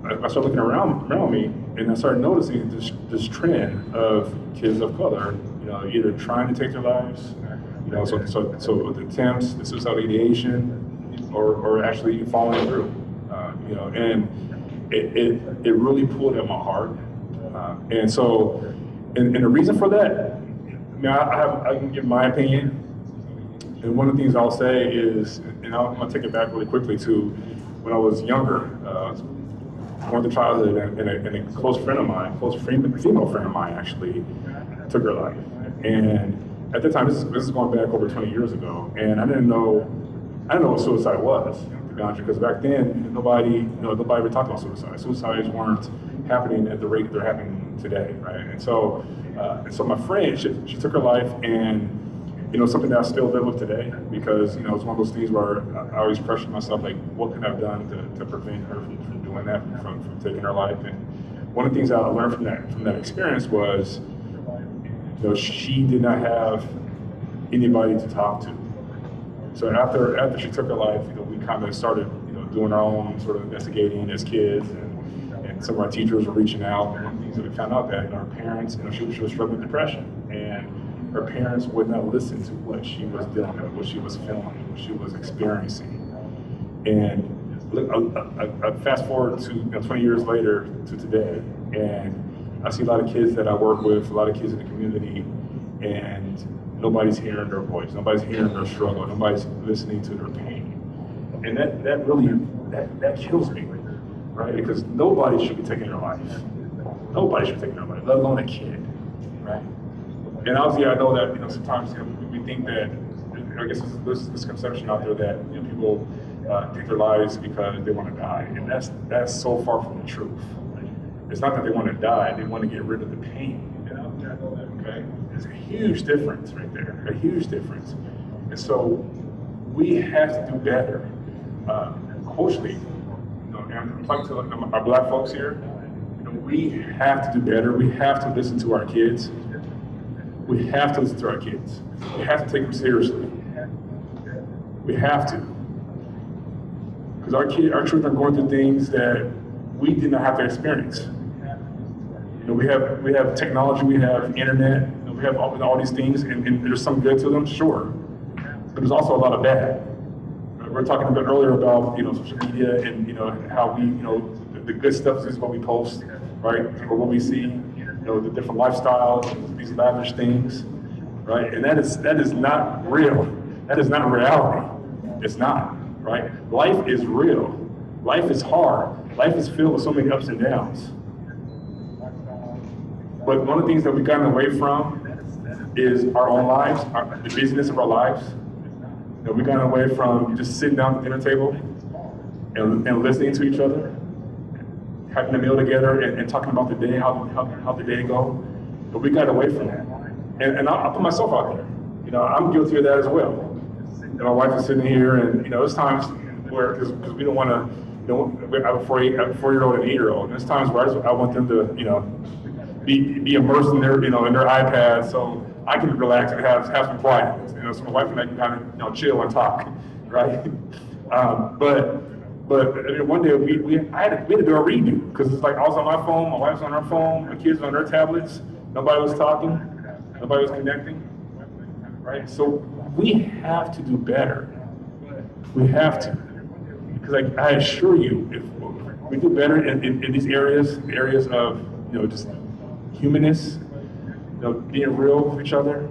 I started looking around me, and I started noticing this trend of kids of color, you know, either trying to take their lives, you know, so the attempts, the suicidal ideation, or actually following through, you know, and it really pulled at my heart. And so, and the reason for that, I can give my opinion. And one of the things I'll say is, and I'm gonna take it back really quickly to when I was younger, one of the childhood, and a close friend of mine, female friend of mine actually took her life. And at the time, this is going back over 20 years ago, and I didn't know what suicide was, to be honest, because back then, nobody ever talked about suicide. Suicides weren't happening at the rate they're happening today, right? And so my friend, she took her life, and you know, something that I still live with today, because, you know, it's one of those things where I always question myself, like, what could I have done to prevent her from doing that, from taking her life? And one of the things I learned from that experience was, you know, she did not have anybody to talk to. So after she took her life, you know, we kind of started, you know, doing our own sort of investigating as kids, and some of our teachers were reaching out. And one of the things that we found out that, you know, our parents, you know, she was struggling with depression, and her parents would not listen to what she was dealing with, what she was feeling, what she was experiencing. And look, I fast forward to, you know, 20 years later to today, and I see a lot of kids that I work with, a lot of kids in the community, and nobody's hearing their voice, nobody's hearing their struggle, nobody's listening to their pain. And that really kills me, right? Because nobody should be taking their life. Nobody should be taking their life, let alone a kid, right? And obviously, I know that, you know, sometimes, you know, we think that, I guess there's this misconception out there that, you know, people take their lives because they want to die, and that's so far from the truth. It's not that they want to die; they want to get rid of the pain. You know, okay? There's a huge difference right there, a huge difference. And so we have to do better, culturally. You know, and I'm talking to our Black folks here. You know, we have to do better. We have to listen to our kids. We have to listen to our kids. We have to take them seriously. We have to. Because our children are going through things that we did not have to experience. You know, we have technology, we have internet, you know, we have all these things, and there's some good to them, sure. But there's also a lot of bad. We were talking a bit earlier about, you know, social media, and, you know, how we, you know, the good stuff is what we post, right? Or what we see. You know, the different lifestyles, these lavish things, right? And that is not real. That is not reality. It's not, right? Life is real. Life is hard. Life is filled with so many ups and downs. But one of the things that we've gotten away from is our own lives, the busyness of our lives. You know, we've gotten away from just sitting down at the dinner table and listening to each other, having a meal together and talking about the day, how the day go. But we got away from that. And I'll put myself out there. You know, I'm guilty of that as well. And my wife is sitting here, and, you know, there's times where, because we don't want to, you know, I have a 4-year-old and an 8-year-old, and there's times where I want them to, you know, be immersed in their, you know, in their iPad, so I can relax and have some quiet. You know, so my wife and I can kind of, you know, chill and talk, right? But I mean, one day we had to do a redo, because it's like I was on my phone, my wife's on her phone, my kids were on their tablets, nobody was talking, nobody was connecting, right? So we have to do better. We have to, because I assure you, if we do better in these areas, the areas of, you know, just humanness, you know, being real with each other,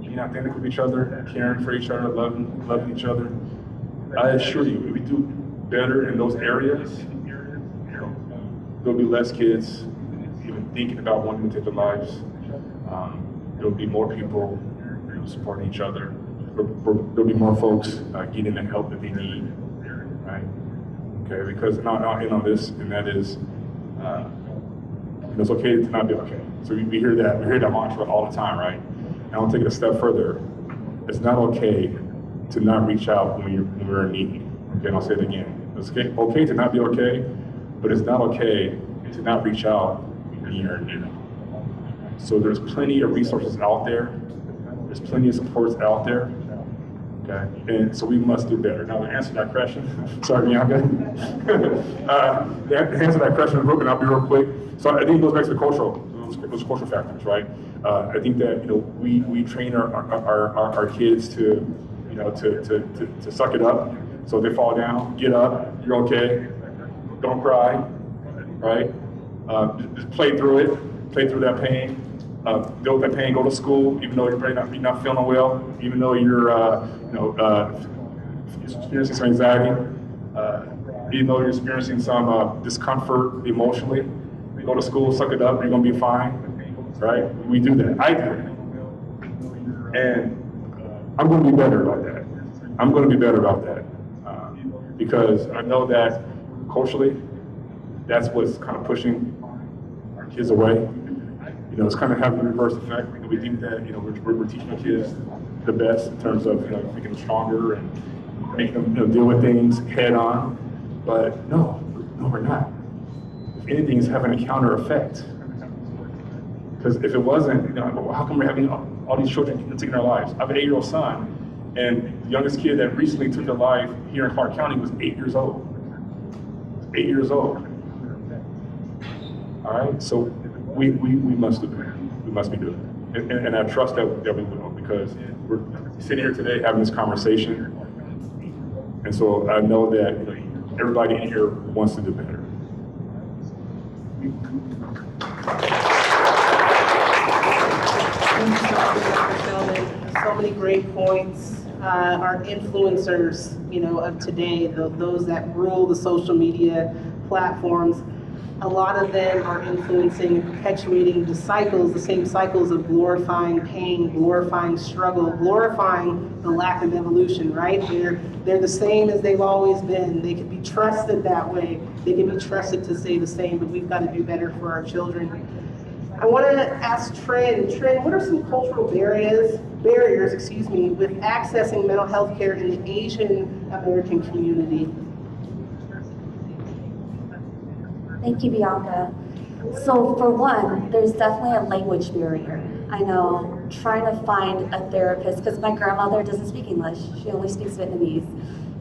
being authentic with each other, caring for each other, loving each other. I assure you, if we do better in those areas, you know, there'll be less kids even thinking about wanting to take their lives. There'll be more people, you know, supporting each other. There'll be more folks getting the help that they need, right? Okay, because I'll end on this, and that is, it's okay to not be okay. So we hear that mantra all the time, right? And I'll take it a step further. It's not okay to not reach out when we're in need. Okay, and I'll say it again. It's okay to not be okay, but it's not okay to not reach out when you're in need. So there's plenty of resources out there. There's plenty of supports out there. Okay, and so we must do better. Now, to answer that question, sorry, Bianca. To answer that question, and I'll be real quick. So I think it goes back to the those cultural factors, right? I think that we train our kids to to suck it up. So if they fall down, get up. You're okay. Don't cry, right? Just play through it. Play through that pain. Deal with that pain. Go to school, even though you're not feeling well, even though you're experiencing some anxiety, even though you're experiencing some discomfort emotionally. Go to school, suck it up. You're gonna be fine, right? We do that. I do it, and I'm gonna be better about that. I'm gonna be better about that because I know that culturally, that's what's kind of pushing our kids away. It's kind of having the reverse effect. We think that we're teaching our kids the best in terms of making them stronger and making them deal with things head on. But no, we're not. If anything, it's having a counter effect. Because if it wasn't, how come we're having all these children taking their lives? I have an 8-year-old son, and the youngest kid that recently took their life here in Clark County was 8 years old. 8 years old. All right, so we must do better. We must be doing it. And I trust that we will, because we're sitting here today having this conversation. And so I know that everybody in here wants to do better. So many great points. Our influencers, of today, those that rule the social media platforms, a lot of them are influencing and perpetuating the same cycles of glorifying pain, glorifying struggle, glorifying the lack of evolution, right? They're the same as they've always been. They can be trusted that way. They can be trusted to say the same, but we've got to do better for our children. I want to ask Trin, what are some cultural barriers, with accessing mental health care in the Asian American community? Thank you, Bianca. So for one, there's definitely a language barrier. I know, trying to find a therapist, because my grandmother doesn't speak English, she only speaks Vietnamese.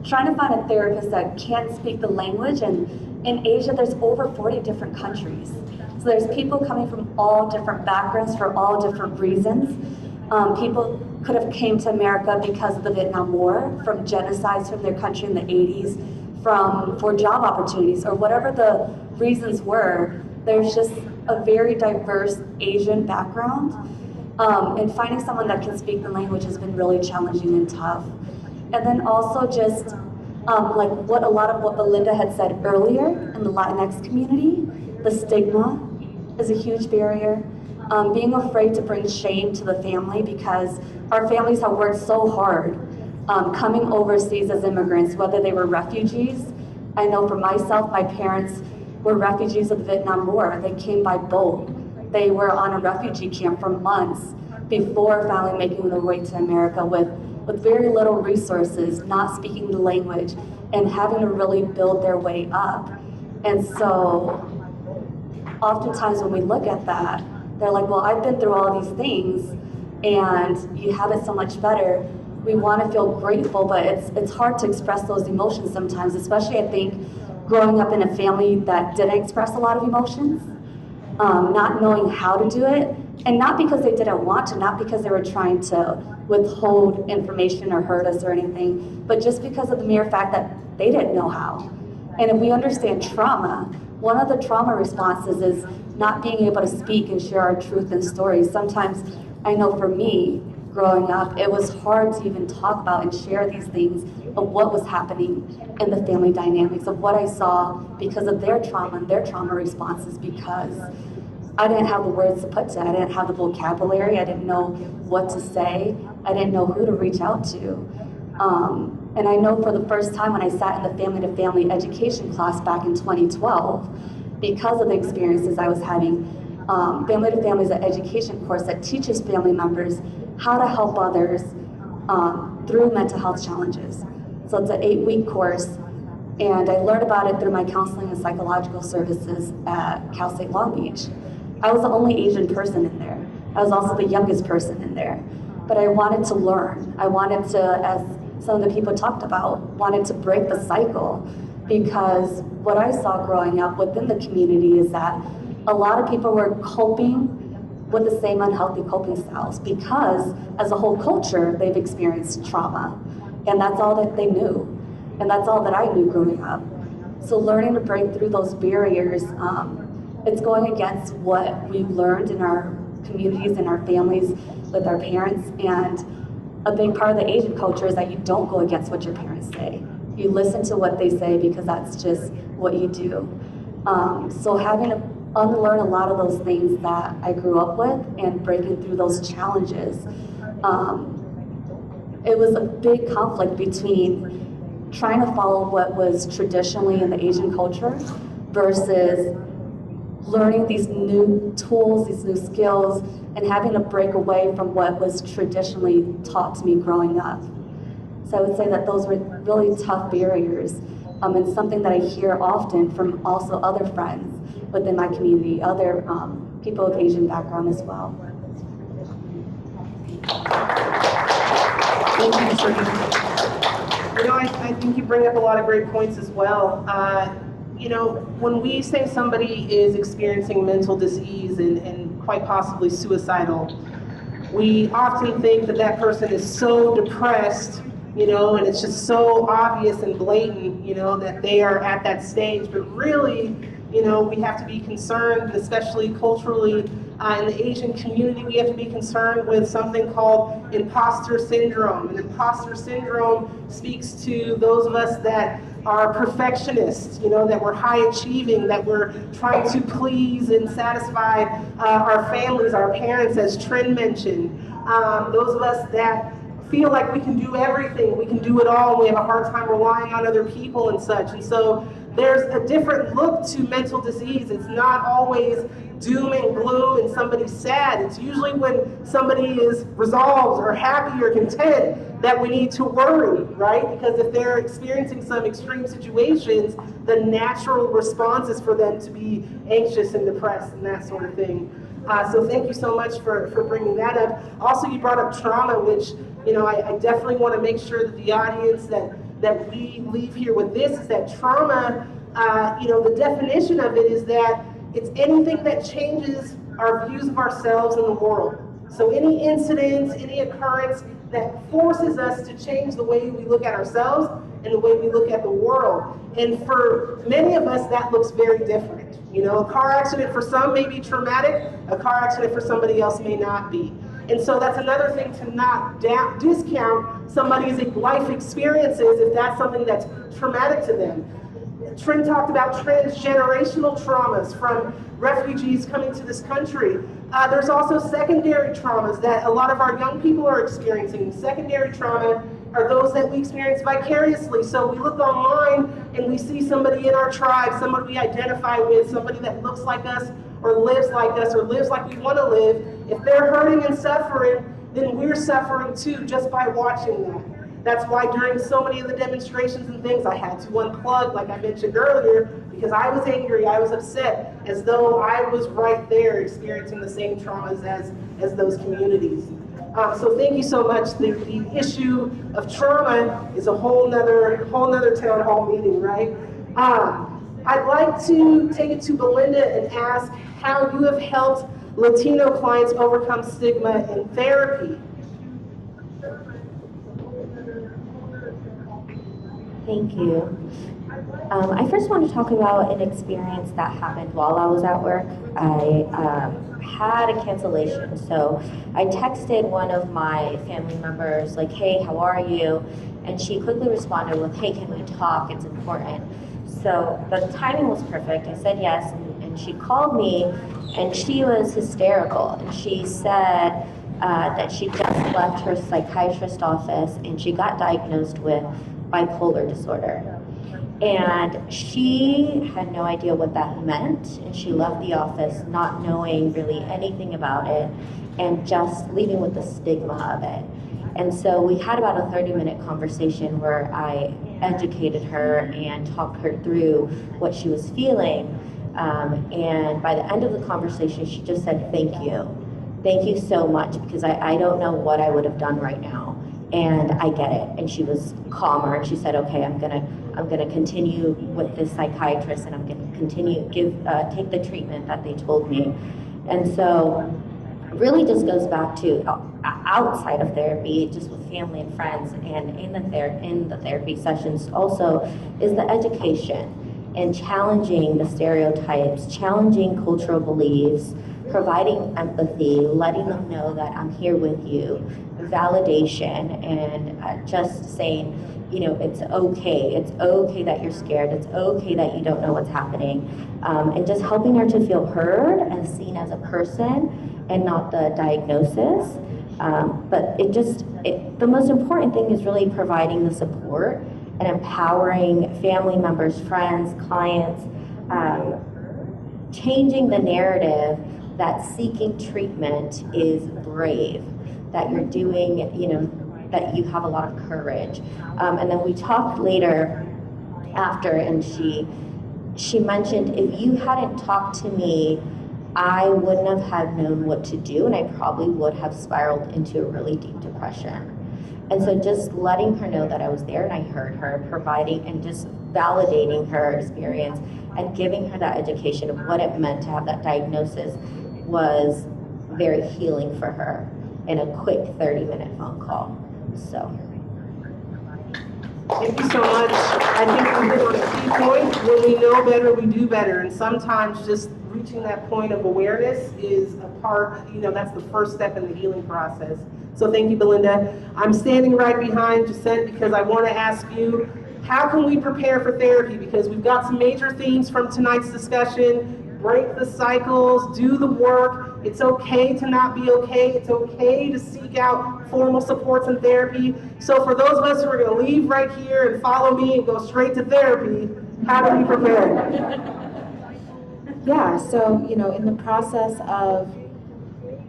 Trying to find a therapist that can speak the language, and in Asia, there's over 40 different countries. So there's people coming from all different backgrounds for all different reasons. People could have came to America because of the Vietnam War, from genocides from their country in the 80s, for job opportunities, or whatever the reasons were. There's just a very diverse Asian background, and finding someone that can speak the language has been really challenging and tough. And then also just like a lot of what Belinda had said earlier in the Latinx community, the stigma is a huge barrier. Being afraid to bring shame to the family, because our families have worked so hard coming overseas as immigrants, whether they were refugees. I know for myself, my parents were refugees of the Vietnam War. They came by boat. They were on a refugee camp for months before finally making their way to America with very little resources, not speaking the language, and having to really build their way up. And so oftentimes when we look at that, they're like, well, I've been through all these things and you have it so much better. We want to feel grateful, but it's hard to express those emotions sometimes, especially I think growing up in a family that didn't express a lot of emotions, not knowing how to do it, and not because they didn't want to, not because they were trying to withhold information or hurt us or anything, but just because of the mere fact that they didn't know how. And if we understand trauma, one of the trauma responses is not being able to speak and share our truth and stories. Sometimes, I know for me, growing up, it was hard to even talk about and share these things of what was happening in the family dynamics, of what I saw because of their trauma and their trauma responses, because I didn't have the words to put to it. I didn't have the vocabulary. I didn't know what to say. I didn't know who to reach out to. And I know for the first time when I sat in the family-to-family education class back in 2012, because of the experiences I was having, Family to Family is an education course that teaches family members how to help others through mental health challenges. So it's an 8-week course, And I learned about it through my counseling and psychological services at Cal State Long Beach. I was the only Asian person in there. I was also the youngest person in there. But I wanted to learn. I wanted to, as some of the people talked about, wanted to break the cycle, because what I saw growing up within the community is that a lot of people were coping with the same unhealthy coping styles because as a whole culture, they've experienced trauma. And that's all that they knew. And that's all that I knew growing up. So learning to break through those barriers, it's going against what we've learned in our communities and our families with our parents. And a big part of the Asian culture is that you don't go against what your parents say. You listen to what they say because that's just what you do. So having to unlearn a lot of those things that I grew up with and breaking through those challenges, it was a big conflict between trying to follow what was traditionally in the Asian culture versus learning these new tools, these new skills, and having to break away from what was traditionally taught to me growing up. So I would say that those were really tough barriers, and something that I hear often from also other friends within my community, other people of Asian background as well. Thank you, Serena. You know, I think you bring up a lot of great points as well. You know, when we say somebody is experiencing mental disease and quite possibly suicidal, we often think that that person is so depressed, you know, and it's just so obvious and blatant, you know, that they are at that stage. But really, you know, we have to be concerned, especially culturally in the Asian community, we have to be concerned with something called imposter syndrome. And imposter syndrome speaks to those of us that are perfectionists, you know, that we're high achieving, that we're trying to please and satisfy our families, our parents, as Trin mentioned. Those of us that feel like we can do everything, we can do it all, and we have a hard time relying on other people and such. And so there's a different look to mental disease. It's not always doom and gloom and somebody's sad. It's usually when somebody is resolved or happy or content that we need to worry, right? Because if they're experiencing some extreme situations, the natural response is for them to be anxious and depressed and that sort of thing. So thank you so much for bringing that up. Also, you brought up trauma, which, you know, I definitely want to make sure that the audience that we leave here with this is that trauma, you know, the definition of it is that it's anything that changes our views of ourselves and the world. So any incident, any occurrence that forces us to change the way we look at ourselves and the way we look at the world. And for many of us, that looks very different. You know, a car accident for some may be traumatic, a car accident for somebody else may not be. And so that's another thing to not discount somebody's life experiences if that's something that's traumatic to them. Trin talked about transgenerational traumas from refugees coming to this country. There's also secondary traumas that a lot of our young people are experiencing. Secondary trauma are those that we experience vicariously. So we look online and we see somebody in our tribe, somebody we identify with, somebody that looks like us or lives like we want to live. If they're hurting and suffering, then we're suffering too just by watching them. That's why during so many of the demonstrations and things, I had to unplug, like I mentioned earlier, because I was angry, I was upset, as though I was right there experiencing the same traumas as those communities. So thank you so much. The issue of trauma is a whole nother town hall meeting, right? I'd like to take it to Belinda and ask how you have helped Latino clients overcome stigma in therapy. Thank you. I first want to talk about an experience that happened while I was at work. I had a cancellation, so I texted one of my family members like, hey, how are you? And she quickly responded with, hey, can we talk? It's important. So the timing was perfect. I said yes, and she called me, and she was hysterical. And she said that she just left her psychiatrist's office, and she got diagnosed with bipolar disorder. And she had no idea what that meant, and she left the office not knowing really anything about it and just leaving with the stigma of it. And so we had about a 30-minute conversation where I educated her and talked her through what she was feeling. And by the end of the conversation, she just said, "Thank you. Thank you so much, because I don't know what I would have done right now. And I get it." And she was calmer, and she said, "Okay, I'm gonna continue with this psychiatrist, and I'm gonna continue take the treatment that they told me." And so it really just goes back to outside of therapy, just with family and friends, and in the therapy sessions also, is the education and challenging the stereotypes, challenging cultural beliefs, providing empathy, letting them know that I'm here with you, validation, and just saying, you know, it's okay that you're scared, it's okay that you don't know what's happening, and just helping her to feel heard and seen as a person and not the diagnosis. But the most important thing is really providing the support and empowering family members, friends, clients, changing the narrative that seeking treatment is brave, that you're doing, you know, that you have a lot of courage. And then we talked later after, and she mentioned, if you hadn't talked to me, I wouldn't have known what to do, and I probably would have spiraled into a really deep depression. And so just letting her know that I was there and I heard her, providing and just validating her experience and giving her that education of what it meant to have that diagnosis was very healing for her in a quick 30-minute phone call. So. Thank you so much. I think we hit on a key point. When we know better, we do better. And sometimes just reaching that point of awareness is a part, you know, that's the first step in the healing process. So thank you, Belinda. I'm standing right behind Jacinth because I want to ask you, how can we prepare for therapy? Because we've got some major themes from tonight's discussion. Break the cycles, do the work. It's okay to not be okay. It's okay to seek out formal supports and therapy. So for those of us who are going to leave right here and follow me and go straight to therapy, how do we prepare? Yeah, so, you know, in the process of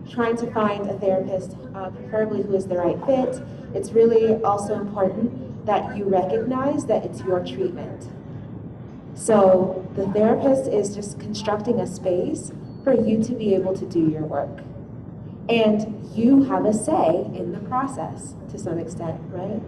trying to find a therapist, preferably who is the right fit, it's really also important that you recognize that it's your treatment. So the therapist is just constructing a space for you to be able to do your work. And you have a say in the process to some extent, right?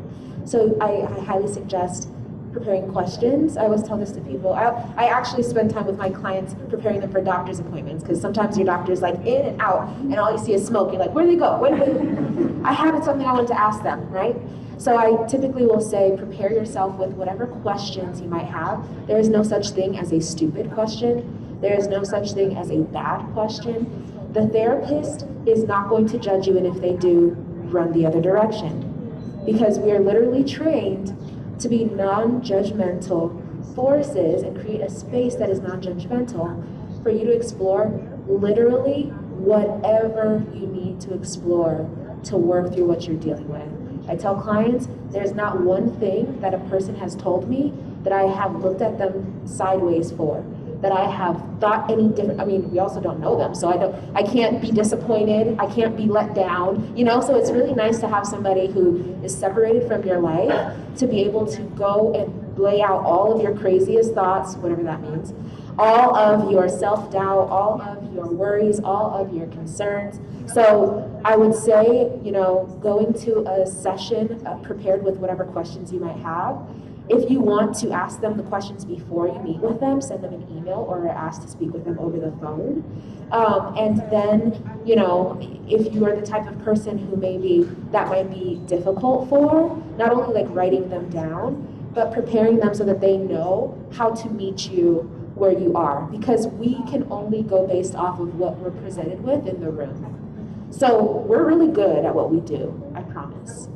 So I highly suggest preparing questions. I always tell this to people. I actually spend time with my clients preparing them for doctor's appointments, because sometimes your doctor's like in and out and all you see is smoke. You're like, where do they go? Where do they? I have something I want to ask them, right? So I typically will say, prepare yourself with whatever questions you might have. There is no such thing as a stupid question. There is no such thing as a bad question. The therapist is not going to judge you, and if they do, run the other direction. Because we are literally trained to be non-judgmental forces and create a space that is non-judgmental for you to explore literally whatever you need to explore to work through what you're dealing with. I tell clients, there's not one thing that a person has told me that I have looked at them sideways for, that I have thought any different. I mean, we also don't know them, so I can't be disappointed, I can't be let down, you know? So it's really nice to have somebody who is separated from your life to be able to go and lay out all of your craziest thoughts, whatever that means, all of your self-doubt, all of your worries, all of your concerns. So I would say, you know, going to a session prepared with whatever questions you might have. If you want to ask them the questions before you meet with them, send them an email or ask to speak with them over the phone. And then, you know, if you are the type of person who maybe that might be difficult for, not only like writing them down, but preparing them so that they know how to meet you where you are. Because we can only go based off of what we're presented with in the room. So we're really good at what we do, I promise.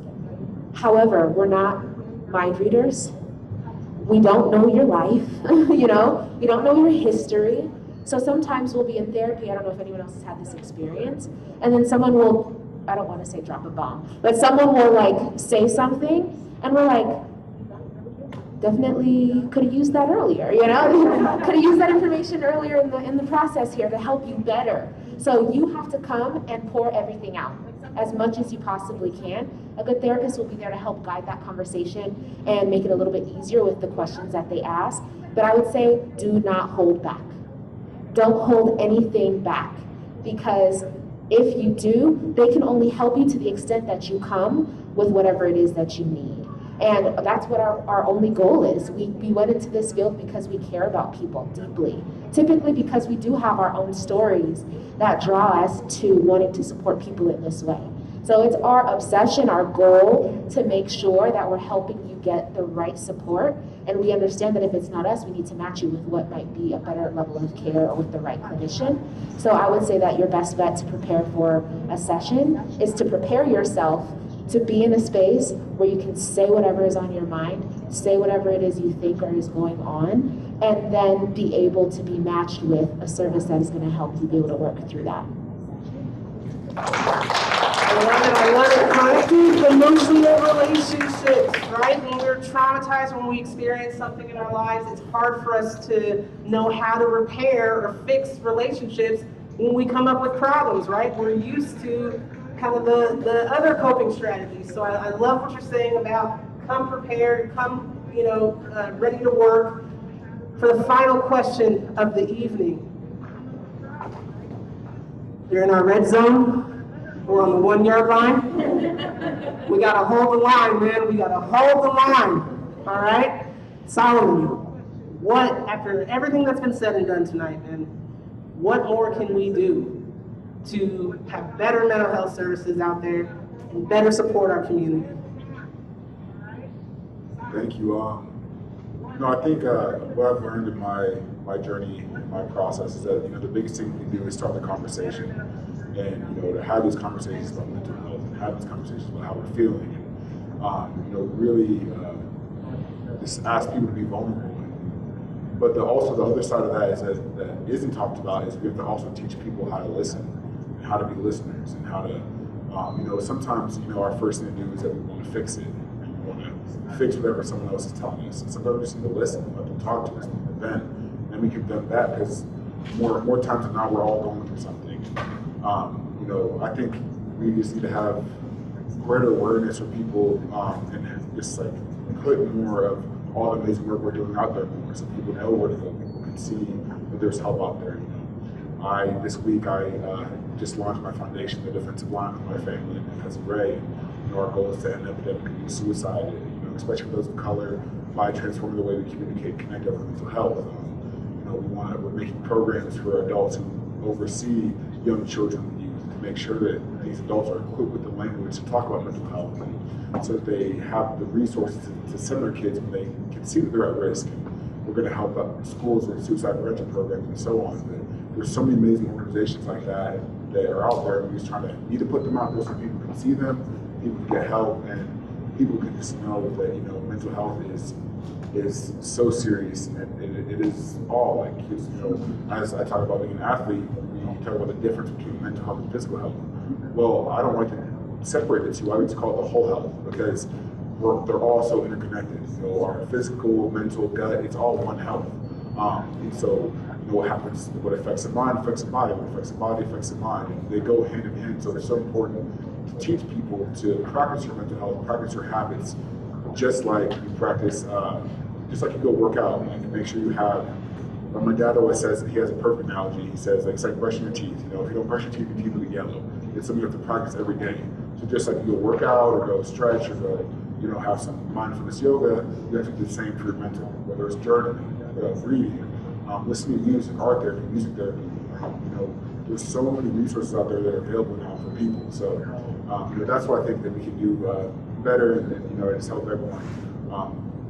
However, we're not mind readers. We don't know your life, you know? We don't know your history. So sometimes we'll be in therapy, I don't know if anyone else has had this experience, and then someone will, I don't want to say drop a bomb, but someone will like say something, and we're like, definitely could have used that earlier, you know? Could have used that information earlier in the process here to help you better. So you have to come and pour everything out as much as you possibly can, A good therapist will be there to help guide that conversation and make it a little bit easier with the questions that they ask. But I would say, do not hold back. Don't hold anything back, because if you do, they can only help you to the extent that you come with whatever it is that you need. And that's what our only goal is. We went into this field because we care about people deeply. Typically because we do have our own stories that draw us to wanting to support people in this way. So it's our obsession, our goal, to make sure that we're helping you get the right support. And we understand that if it's not us, we need to match you with what might be a better level of care or with the right clinician. So I would say that your best bet to prepare for a session is to prepare yourself to be in a space where you can say whatever is on your mind, say whatever it is you think or is going on, and then be able to be matched with a service that is going to help you be able to work through that. I love it. Connecting emotional relationships, right? When we're traumatized, when we experience something in our lives, it's hard for us to know how to repair or fix relationships when we come up with problems, right? We're used to kind of the other coping strategies. So I love what you're saying about come prepared, come, ready to work. For the final question of the evening, you're in our red zone. We're on the 1 yard line. We gotta hold the line, man. We gotta hold the line. All right? Solomon, what, after everything that's been said and done tonight, man, what more can we do to have better mental health services out there and better support our community? Thank you. I think what I've learned in my journey, my process, is that the biggest thing we can do is start the conversation, and to have these conversations about mental health and have these conversations about how we're feeling, and really just ask people to be vulnerable. But also the other side of that is that isn't talked about is we have to also teach people how to listen, and how to be listeners, and how to sometimes our first thing to do is that we want to fix it. Fix whatever someone else is telling us. And sometimes we just need to listen, let them talk to us, and then we can vent back, because more times than not, we're all going through something. I think we just need to have greater awareness for people, and just put more of all the amazing work we're doing out there more, so people know where to go, people can see that there's help out there. This week I just launched my foundation, the defensive line with my family and my cousin Ray. Our goal is to end epidemic of youth suicide, especially for those of color, by transforming the way we communicate, connect over mental health. We're making programs for adults who oversee young children and youth to make sure that these adults are equipped with the language to talk about mental health, so that they have the resources to send their kids when they can see that they're at risk. And we're going to help out schools with suicide prevention programs and so on. But there's so many amazing organizations like that are out there, and we're just trying to need to put them out there so people can see them, people can get help, and people can just know that mental health is so serious, and it is all as I talk about being an athlete, we talk about the difference between mental health and physical health. Well, I don't like to separate the two. I like to call it the whole health, because they're all so interconnected. Our physical, mental, gut, it's all one health. And so what happens, what affects the mind affects the body, what affects the body affects the mind. And they go hand in hand. So it's so important to teach people to practice your mental health, practice your habits, just like you practice, just like you go work out, and make sure you have. My dad always says, he has a perfect analogy. He says, it's like brushing your teeth. If you don't brush your teeth will get yellow. It's something you have to practice every day. So just like you go work out or go stretch or go, have some mindfulness yoga, you have to do the same for your mental, whether it's journaling, reading, listening to music, art therapy, music therapy. There's so many resources out there that are available now for people. So that's what I think that we can do better, and just help everyone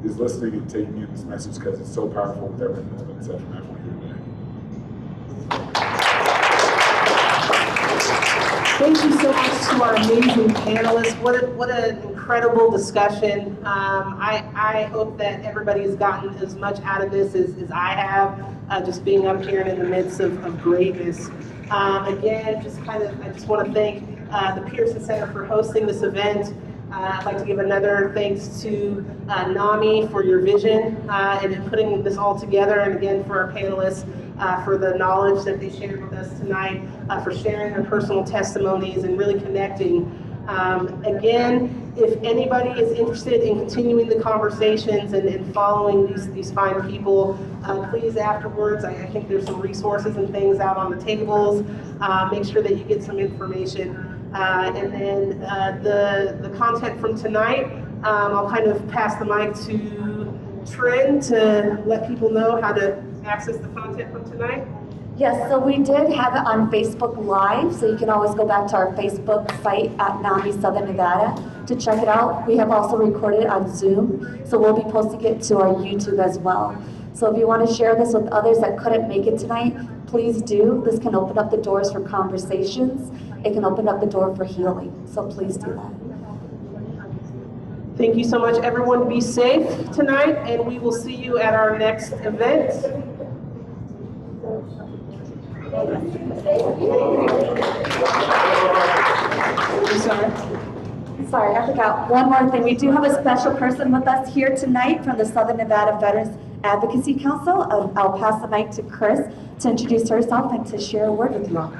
is listening and taking in this message, because it's so powerful with everything that's been said from everyone here today. Thank you so much to our amazing panelists. What an incredible discussion. I hope that everybody has gotten as much out of this as I have, just being up here and in the midst of greatness. Again, I just want to thank the Pearson Center for hosting this event. I'd like to give another thanks to NAMI for your vision and putting this all together, and again for our panelists for the knowledge that they shared with us tonight, for sharing their personal testimonies and really connecting Again, if anybody is interested in continuing the conversations and following these fine people, please afterwards, I think there's some resources and things out on the tables. Make sure that you get some information. And then the content from tonight, I'll kind of pass the mic to Trin to let people know how to access the content from tonight. Yes, so we did have it on Facebook Live, so you can always go back to our Facebook site at NAMI Southern Nevada to check it out. We have also recorded it on Zoom, so we'll be posting it to our YouTube as well. So if you want to share this with others that couldn't make it tonight, please do. This can open up the doors for conversations. It can open up the door for healing, so please do that. Thank you so much, everyone. Be safe tonight, and we will see you at our next event. Sorry, I forgot one more thing. We do have a special person with us here tonight from the Southern Nevada Veterans Advocacy Council. I'll pass the mic to Chris to introduce herself and to share a word with you all.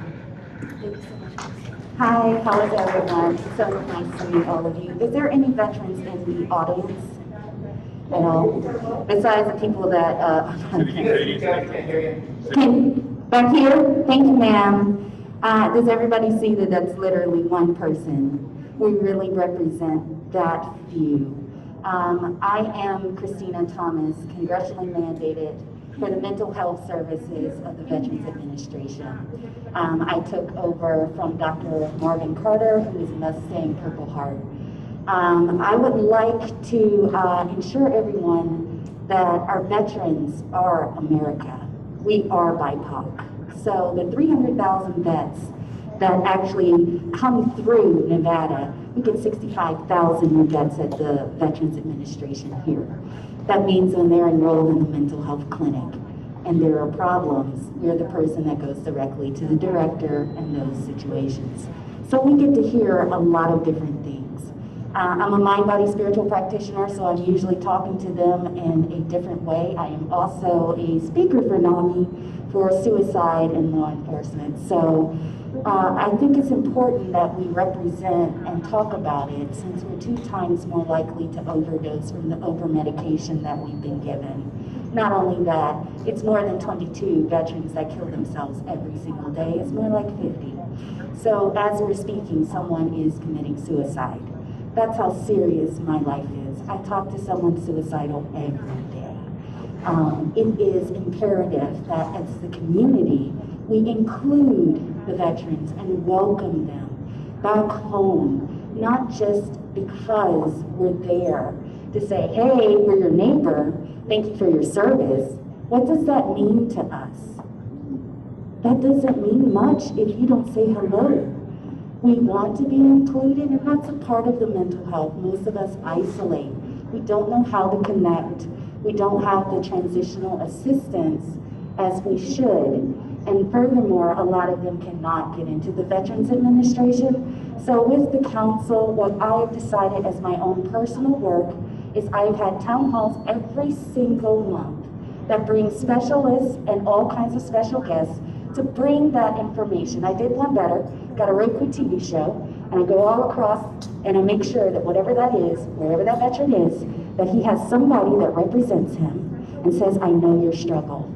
Hi, how is everyone? So nice to meet all of you. Is there any veterans in the audience at all? Besides the people that, back here? Thank you, ma'am. Does everybody see that that's literally one person? We really represent that few. I am Christina Thomas, congressionally mandated for the mental health services of the Veterans Administration. I took over from Dr. Marvin Carter, who is Mustang Purple Heart. I would like to ensure everyone that our veterans are America. We are BIPOC. So the 300,000 vets that actually come through Nevada, we get 65,000 new vets at the Veterans Administration here. That means when they're enrolled in the mental health clinic and there are problems, we're the person that goes directly to the director in those situations. So we get to hear a lot of different things. I'm a mind-body spiritual practitioner, so I'm usually talking to them in a different way. I am also a speaker for NAMI for suicide and law enforcement. So I think it's important that we represent and talk about it, since we're 2 times more likely to overdose from the over-medication that we've been given. Not only that, it's more than 22 veterans that kill themselves every single day. It's more like 50. So as we're speaking, someone is committing suicide. That's how serious my life is. I talk to someone suicidal every day. It is imperative that as the community, we include the veterans and welcome them back home, not just because we're there to say, hey, we're your neighbor, thank you for your service. What does that mean to us? That doesn't mean much if you don't say hello. We want to be included, and that's a part of the mental health. Most of us isolate. We don't know how to connect. We don't have the transitional assistance as we should. And furthermore, a lot of them cannot get into the Veterans Administration. So with the council, what I've decided as my own personal work is I've had town halls every single month that bring specialists and all kinds of special guests to bring that information. I did one better, got a Roku TV show, and I go all across and I make sure that whatever that is, wherever that veteran is, that he has somebody that represents him and says, I know your struggle.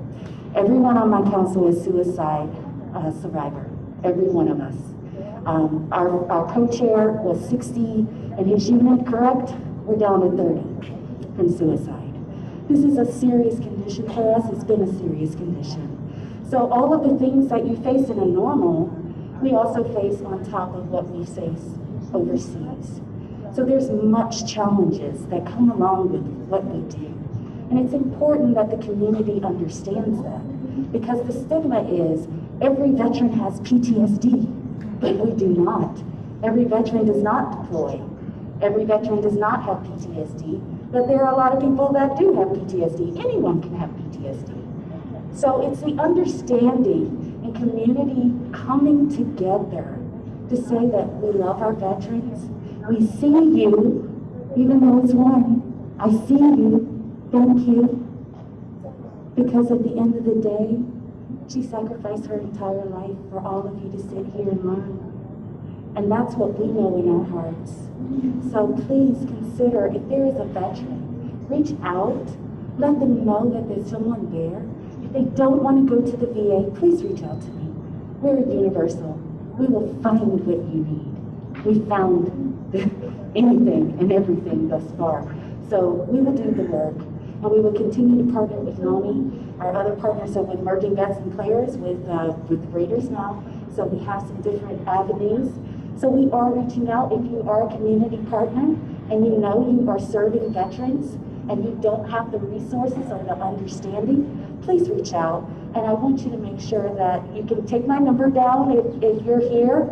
Everyone on my council is suicide survivor, every one of us. Our co-chair was 60 in his unit, correct? We're down to 30 from suicide. This is a serious condition for us. It's been a serious condition. So all of the things that you face in a normal, we also face on top of what we face overseas. So there's much challenges that come along with what we do. And it's important that the community understands that, because the stigma is every veteran has PTSD, but we do not. Every veteran does not deploy. Every veteran does not have PTSD, but there are a lot of people that do have PTSD. Anyone can have PTSD. So it's the understanding and community coming together to say that we love our veterans. We see you, even though it's one. I see you. Thank you. Because at the end of the day, she sacrificed her entire life for all of you to sit here and learn. And that's what we know in our hearts. So please consider, if there is a veteran, reach out, let them know that there's someone there. If they don't want to go to the VA, please reach out to me. We're universal. We will find what you need. We found anything and everything thus far. So we will do the work, and we will continue to partner with NAMI, our other partners, so with Emerging Vets and Players, with Raiders now. So we have some different avenues. So we are reaching out. If you are a community partner and you know you are serving veterans and you don't have the resources or the understanding, please reach out. And I want you to make sure that you can take my number down if you're here.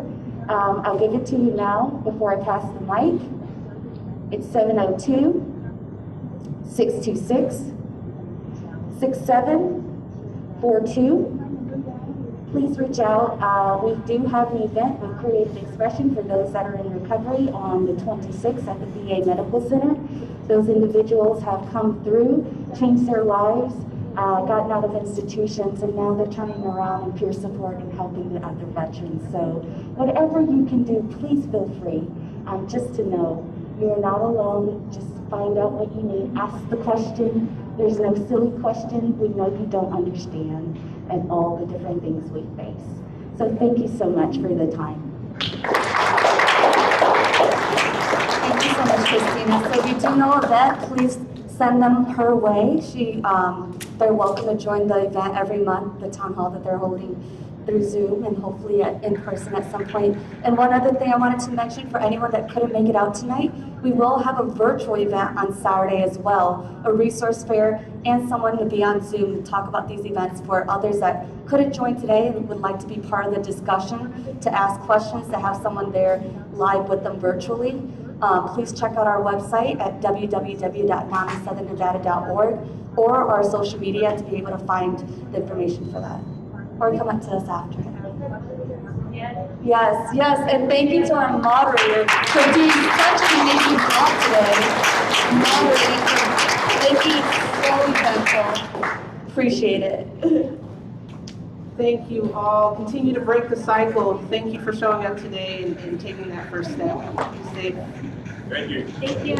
I'll give it to you now before I pass the mic. It's 702-626-6742. Please reach out. We do have an event with Creative Expression for those that are in recovery on the 26th at the VA Medical Center. Those individuals have come through, changed their lives, gotten out of institutions, and now they're turning around in peer support and helping the other veterans. So whatever you can do, please feel free just to know you're not alone. Just find out what you need. Ask the question. There's no silly question. We know you don't understand and all the different things we face. So thank you so much for the time. Thank you so much, Christina. So if you do know Yvette, please send them her way. They're welcome to join the event every month, the town hall that they're holding through Zoom and hopefully in person at some point. And one other thing I wanted to mention for anyone that couldn't make it out tonight, we will have a virtual event on Saturday as well, a resource fair, and someone to be on Zoom and talk about these events for others that couldn't join today and would like to be part of the discussion, to ask questions, to have someone there live with them virtually. Please check out our website at www.namisouthernevada.org or our social media to be able to find the information for that. Or come up to us after. Yes, and thank you to our moderator for doing such an amazing job today. Moderating, making it so eventful. Appreciate it. Thank you all. Continue to break the cycle. Thank you for showing up today and taking that first step. Be safe. Thank you. Thank you.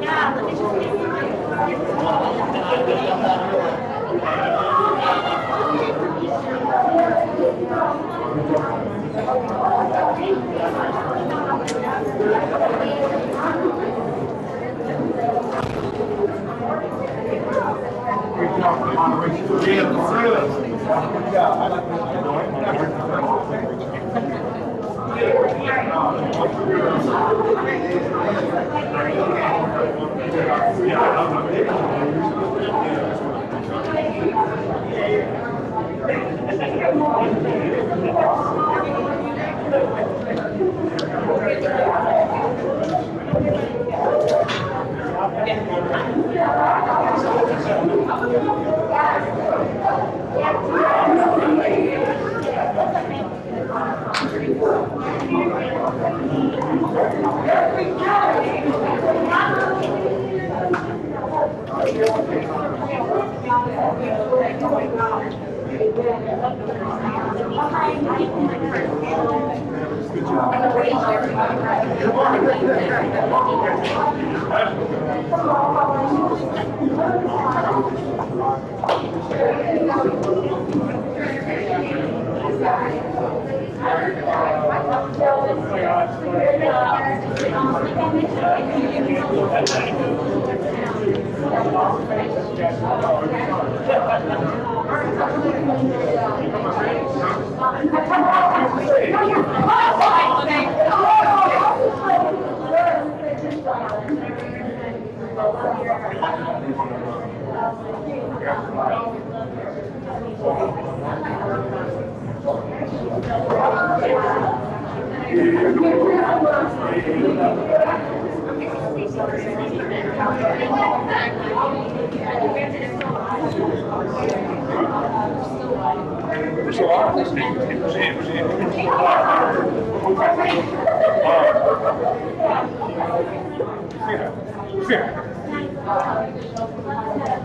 Yeah.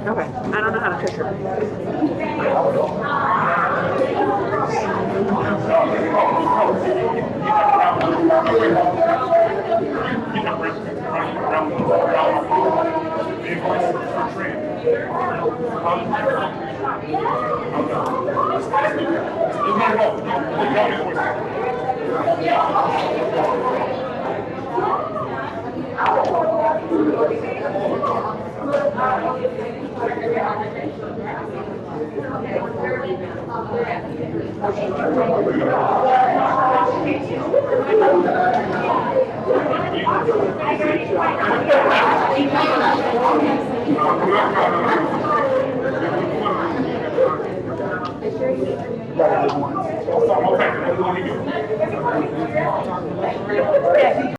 Okay, I don't know how to trick her. Okay.